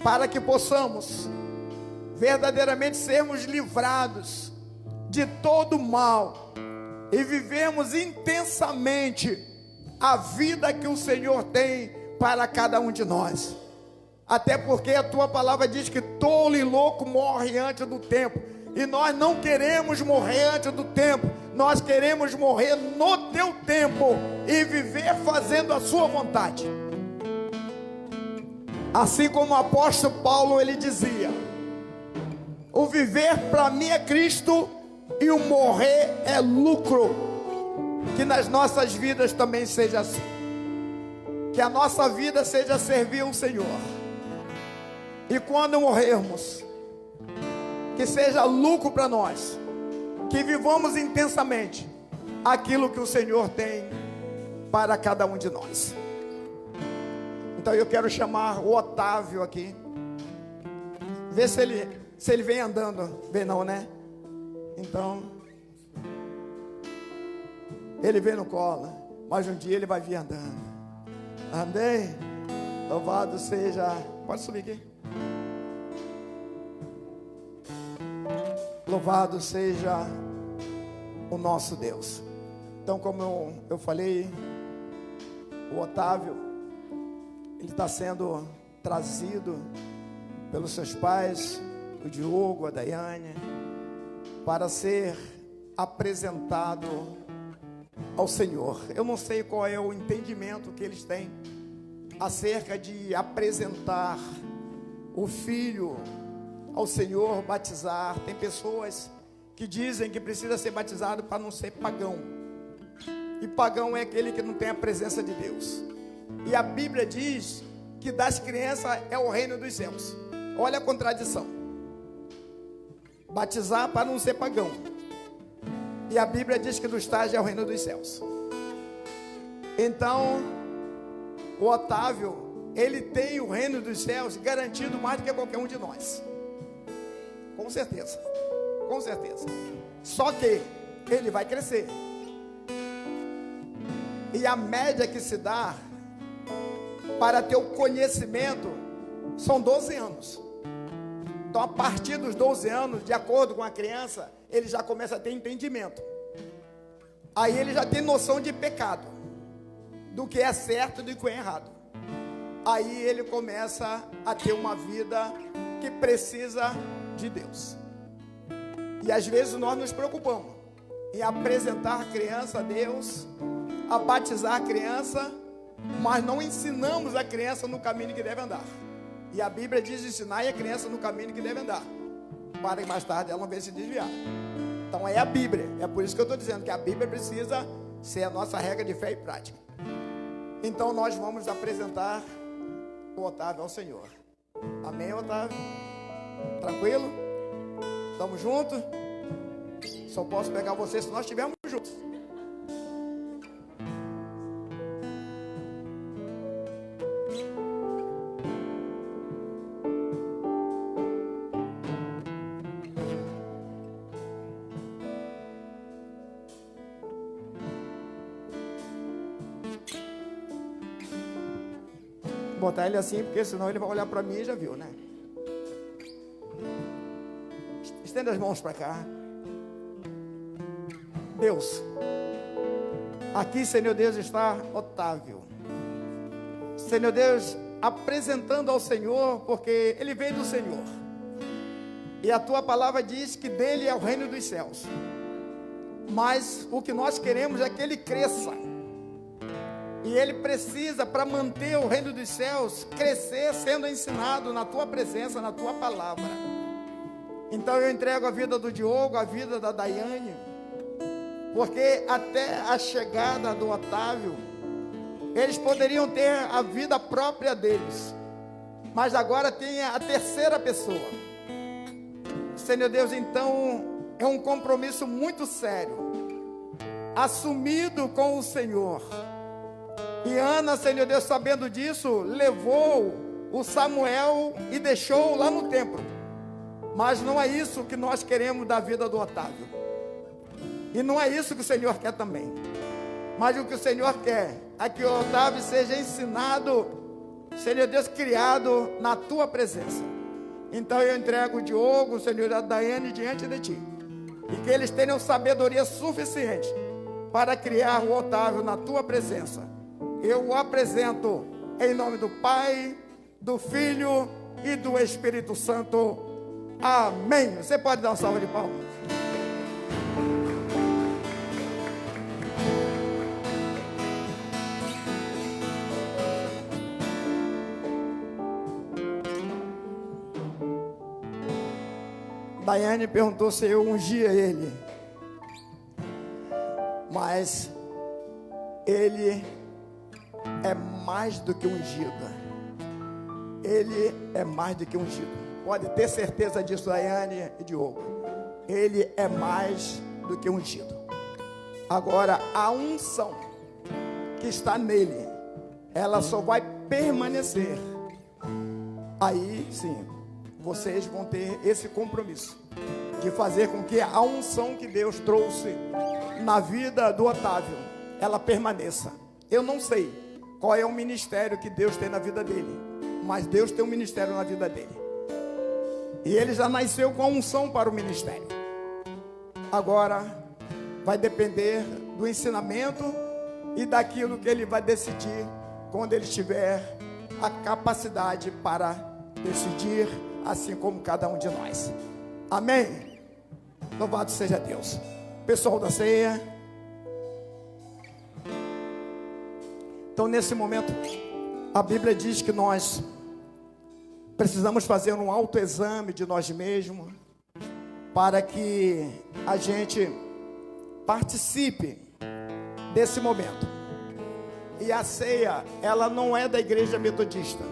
para que possamos verdadeiramente sermos livrados de todo mal, e vivermos intensamente a vida que o Senhor tem para cada um de nós. Até porque a tua palavra diz que tolo e louco morre antes do tempo. E nós não queremos morrer antes do tempo. Nós queremos morrer no teu tempo e viver fazendo a sua vontade. Assim como o apóstolo Paulo, ele dizia: o viver para mim é Cristo e o morrer é lucro. Que nas nossas vidas também seja assim. Que a nossa vida seja servir ao Senhor. E quando morrermos, que seja lucro para nós. Que vivamos intensamente aquilo que o Senhor tem para cada um de nós. Então eu quero chamar o Otávio aqui. Vê se ele vem andando. Vem não, né? Então, ele vem no colo, mas um dia ele vai vir andando. Amém? Louvado seja. Pode subir aqui. Louvado seja o nosso Deus. Então, como eu falei, o Otávio, ele está sendo trazido pelos seus pais, o Diogo, a Daiane, para ser apresentado ao Senhor. Eu não sei qual é o entendimento que eles têm acerca de apresentar o filho ao Senhor, batizar. Tem pessoas que dizem que precisa ser batizado para não ser pagão. E pagão é aquele que não tem a presença de Deus. E a Bíblia diz que das crianças é o reino dos céus. Olha a contradição. Batizar para não ser pagão. E a Bíblia diz que do estágio é o reino dos céus. Então, o Otávio, ele tem o reino dos céus garantido mais do que qualquer um de nós. Com certeza. Com certeza. Só que ele vai crescer. E a média que se dá para ter o conhecimento são 12 anos. Então, a partir dos 12 anos, de acordo com a criança, ele já começa a ter entendimento. Aí ele já tem noção de pecado, do que é certo e do que é errado. Aí ele começa a ter uma vida que precisa de Deus. E às vezes nós nos preocupamos em apresentar a criança a Deus, a batizar a criança, mas não ensinamos a criança no caminho que deve andar. E a Bíblia diz: ensinar a criança no caminho que deve andar, para que mais tarde ela não venha se desviar. Então é a Bíblia. É por isso que eu estou dizendo que a Bíblia precisa ser a nossa regra de fé e prática. Então nós vamos apresentar o Otávio ao Senhor. Amém, Otávio? Tranquilo? Estamos juntos? Só posso pegar você se nós estivermos juntos. Vou botar ele assim, porque senão ele vai olhar para mim e já viu, né? Estenda as mãos para cá. Deus, aqui, Senhor Deus, está Otávio. Senhor Deus, apresentando ao Senhor, porque ele veio do Senhor. E a tua palavra diz que dele é o reino dos céus. Mas o que nós queremos é que ele cresça. E ele precisa, para manter o reino dos céus, crescer sendo ensinado na tua presença, na tua palavra. Então eu entrego a vida do Diogo, a vida da Daiane, porque até a chegada do Otávio, eles poderiam ter a vida própria deles, mas agora tem a terceira pessoa. Senhor Deus, então é um compromisso muito sério, assumido com o Senhor. E Ana, Senhor Deus, sabendo disso, levou o Samuel e deixou lá no templo. Mas não é isso que nós queremos da vida do Otávio. E não é isso que o Senhor quer também. Mas o que o Senhor quer é que o Otávio seja ensinado, Senhor Deus, criado na tua presença. Então eu entrego o Diogo, Senhor, a Daiane diante de ti. E que eles tenham sabedoria suficiente para criar o Otávio na tua presença. Eu o apresento em nome do Pai, do Filho e do Espírito Santo. Amém. Você pode dar uma salva de palmas. Daiane perguntou se eu ungia ele, mas ele é mais do que ungido. Ele é mais do que ungido. Pode ter certeza disso, Daiane e Diogo. Ele é mais do que ungido. Agora, a unção que está nele, ela só vai permanecer. Aí sim, vocês vão ter esse compromisso de fazer com que a unção que Deus trouxe na vida do Otávio, ela permaneça. Eu não sei qual é o ministério que Deus tem na vida dele, mas Deus tem um ministério na vida dele. E ele já nasceu com a unção para o ministério. Agora vai depender do ensinamento e daquilo que ele vai decidir quando ele tiver a capacidade para decidir, assim como cada um de nós. Amém? Louvado seja Deus. Pessoal da ceia. Então, nesse momento, a Bíblia diz que nós precisamos fazer um autoexame de nós mesmos para que a gente participe desse momento. E a ceia, ela não é da igreja metodista.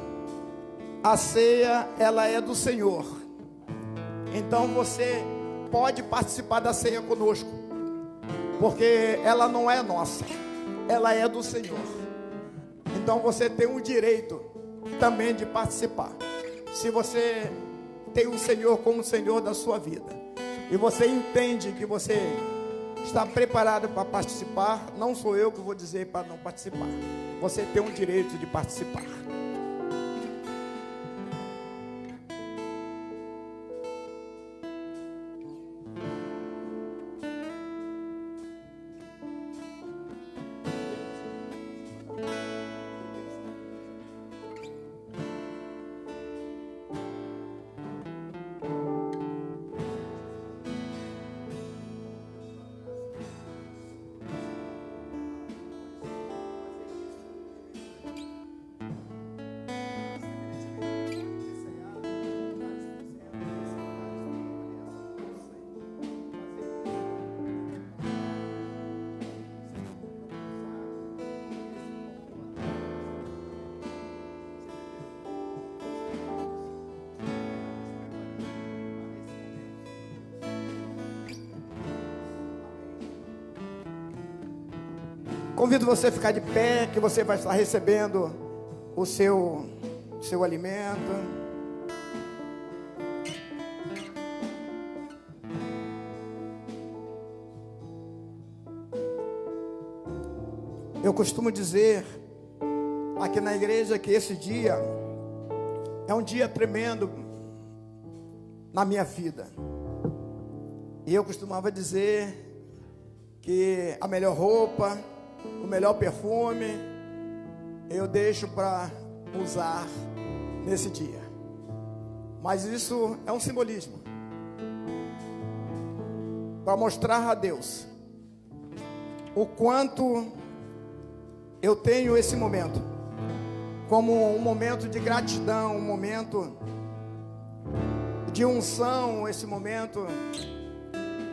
A ceia, ela é do Senhor. Então você pode participar da ceia conosco, porque ela não é nossa, ela é do Senhor. Então você tem o direito também de participar. Se você tem o Senhor como Senhor da sua vida, e você entende que você está preparado para participar, não sou eu que vou dizer para não participar. Você tem o direito de participar. Convido você a ficar de pé, que você vai estar recebendo o seu alimento. Eu costumo dizer aqui na igreja que esse dia é um dia tremendo na minha vida. E eu costumava dizer que a melhor roupa, o melhor perfume, eu deixo para usar nesse dia. Mas isso é um simbolismo para mostrar a Deus o quanto eu tenho esse momento como um momento de gratidão, um momento de unção, esse momento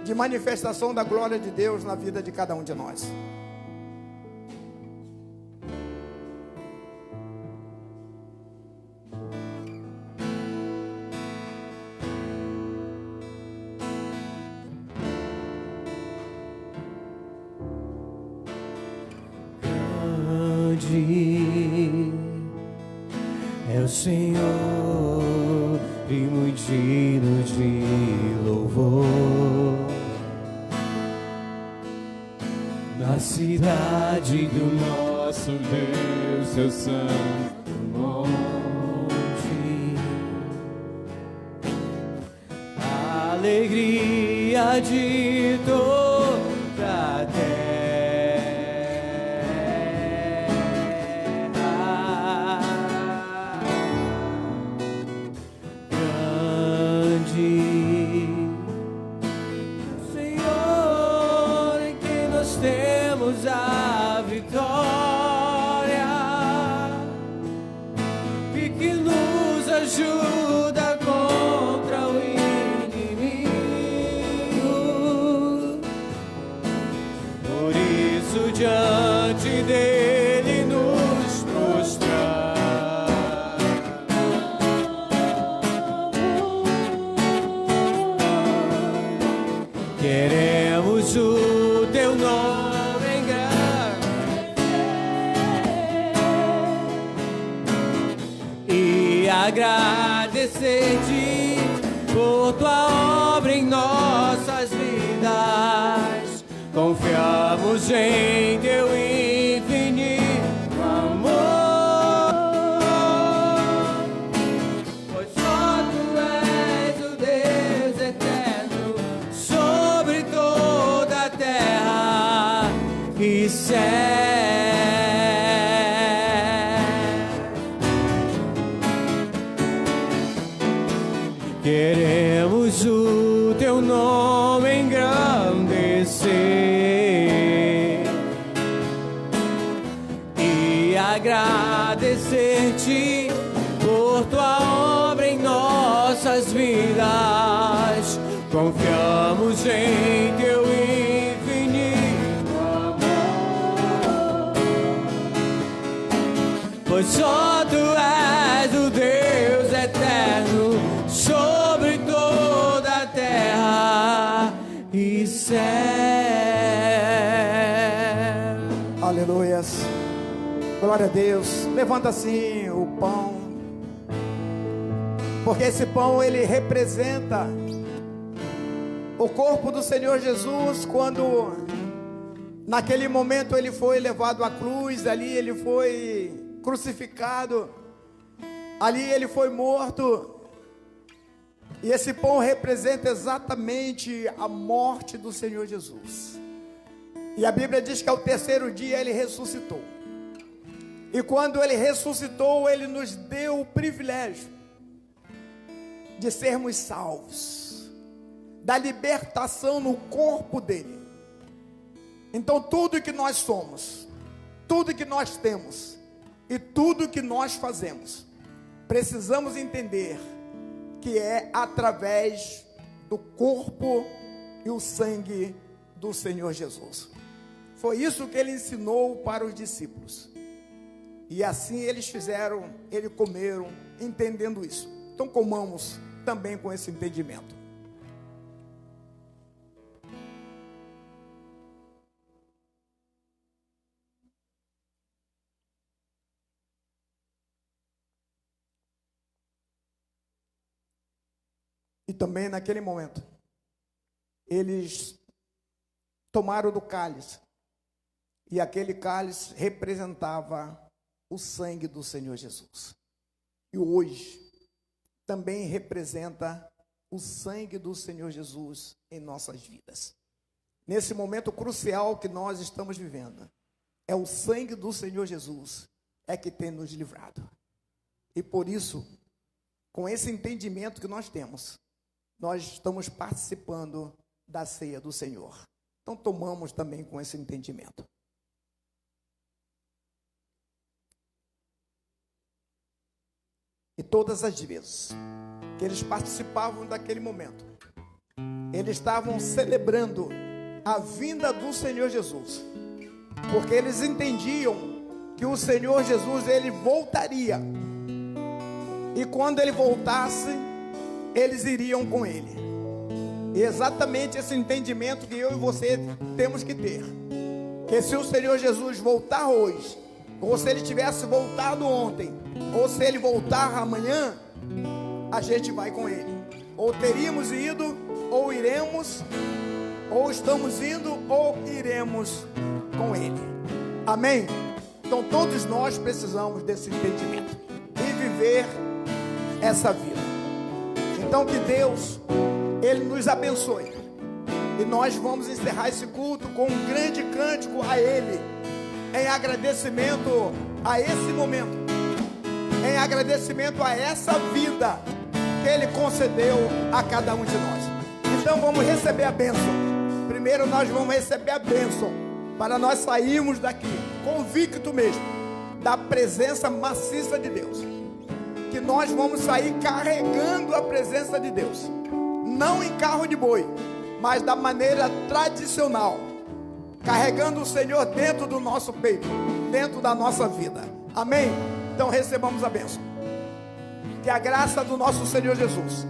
de manifestação da glória de Deus na vida de cada um de nós. É o Senhor e muito digno de louvor na cidade do Nosso Deus, seu santo monte. A alegria de toda a terra agradecer-te por tua obra em nossas vidas. Confiamos em teu infinito amor, pois só tu és o Deus eterno sobre toda a terra e céu. Queremos o teu nome engrandecer e agradecer-te por tua obra em nossas vidas. Confiamos em teu infinito amor, pois só tu és o Deus eterno sobre toda a terra e céu. Aleluias. Glória a Deus. Levanta assim o pão, porque esse pão ele representa o corpo do Senhor Jesus. Quando naquele momento ele foi levado à cruz, ali ele foi crucificado, ali ele foi morto. E esse pão representa exatamente a morte do Senhor Jesus. E a Bíblia diz que ao terceiro dia ele ressuscitou. E quando ele ressuscitou, ele nos deu o privilégio de sermos salvos, da libertação no corpo dele. Então tudo que nós somos, tudo que nós temos e tudo que nós fazemos, precisamos entender que é através do corpo e o sangue do Senhor Jesus. Foi isso que ele ensinou para os discípulos. E assim eles fizeram, eles comeram, entendendo isso. Então comamos também com esse entendimento. E também naquele momento, eles tomaram do cálice. E aquele cálice representava o sangue do Senhor Jesus. E hoje também representa o sangue do Senhor Jesus em nossas vidas. Nesse momento crucial que nós estamos vivendo, é o sangue do Senhor Jesus é que tem nos livrado. E por isso, com esse entendimento que nós temos, nós estamos participando da ceia do Senhor. Então tomamos também com esse entendimento. E todas as vezes que eles participavam daquele momento, eles estavam celebrando a vinda do Senhor Jesus, porque eles entendiam que o Senhor Jesus, ele voltaria, e quando ele voltasse, eles iriam com ele. E exatamente esse entendimento que eu e você temos que ter, que se o Senhor Jesus voltar hoje, ou se ele tivesse voltado ontem, ou se ele voltar amanhã, a gente vai com ele. Ou teríamos ido, ou iremos, ou estamos indo, ou iremos com ele. Amém? Então todos nós precisamos desse entendimento e viver essa vida. Então que Deus, ele nos abençoe. E nós vamos encerrar esse culto com um grande cântico a ele, em agradecimento a esse momento, em agradecimento a essa vida que ele concedeu a cada um de nós. Então vamos receber a bênção. Primeiro nós vamos receber a bênção, para nós sairmos daqui convicto mesmo da presença maciça de Deus, que nós vamos sair carregando a presença de Deus, não em carro de boi, mas da maneira tradicional, carregando o Senhor dentro do nosso peito, dentro da nossa vida. Amém? Então recebamos a bênção. Que a graça do nosso Senhor Jesus,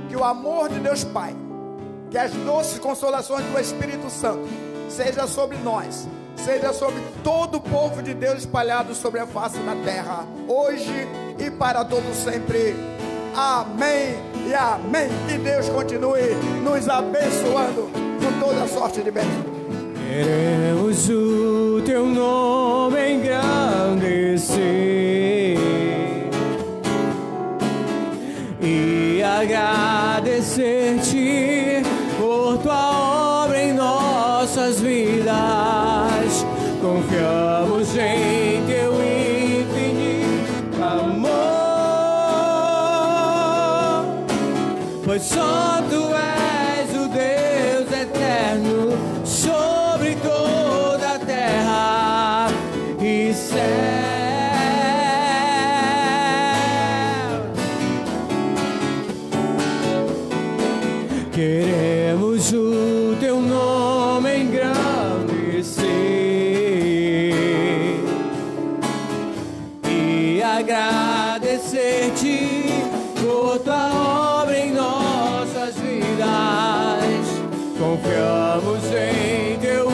que o amor de Deus Pai, que as doces consolações do Espírito Santo seja sobre nós, seja sobre todo o povo de Deus espalhado sobre a face da terra, hoje e para todo sempre. Amém e amém. Que Deus continue nos abençoando com toda a sorte de bênção. Queremos o teu nome engrandecer e agradecer-te por tua obra em nossas vidas. Confiamos em teu infinito amor, pois só tu és o Deus eterno sobre toda a terra e céu. Queremos o teu nome engrandecer e agradecer-te por tua obra em nossas vidas. Confiamos em teu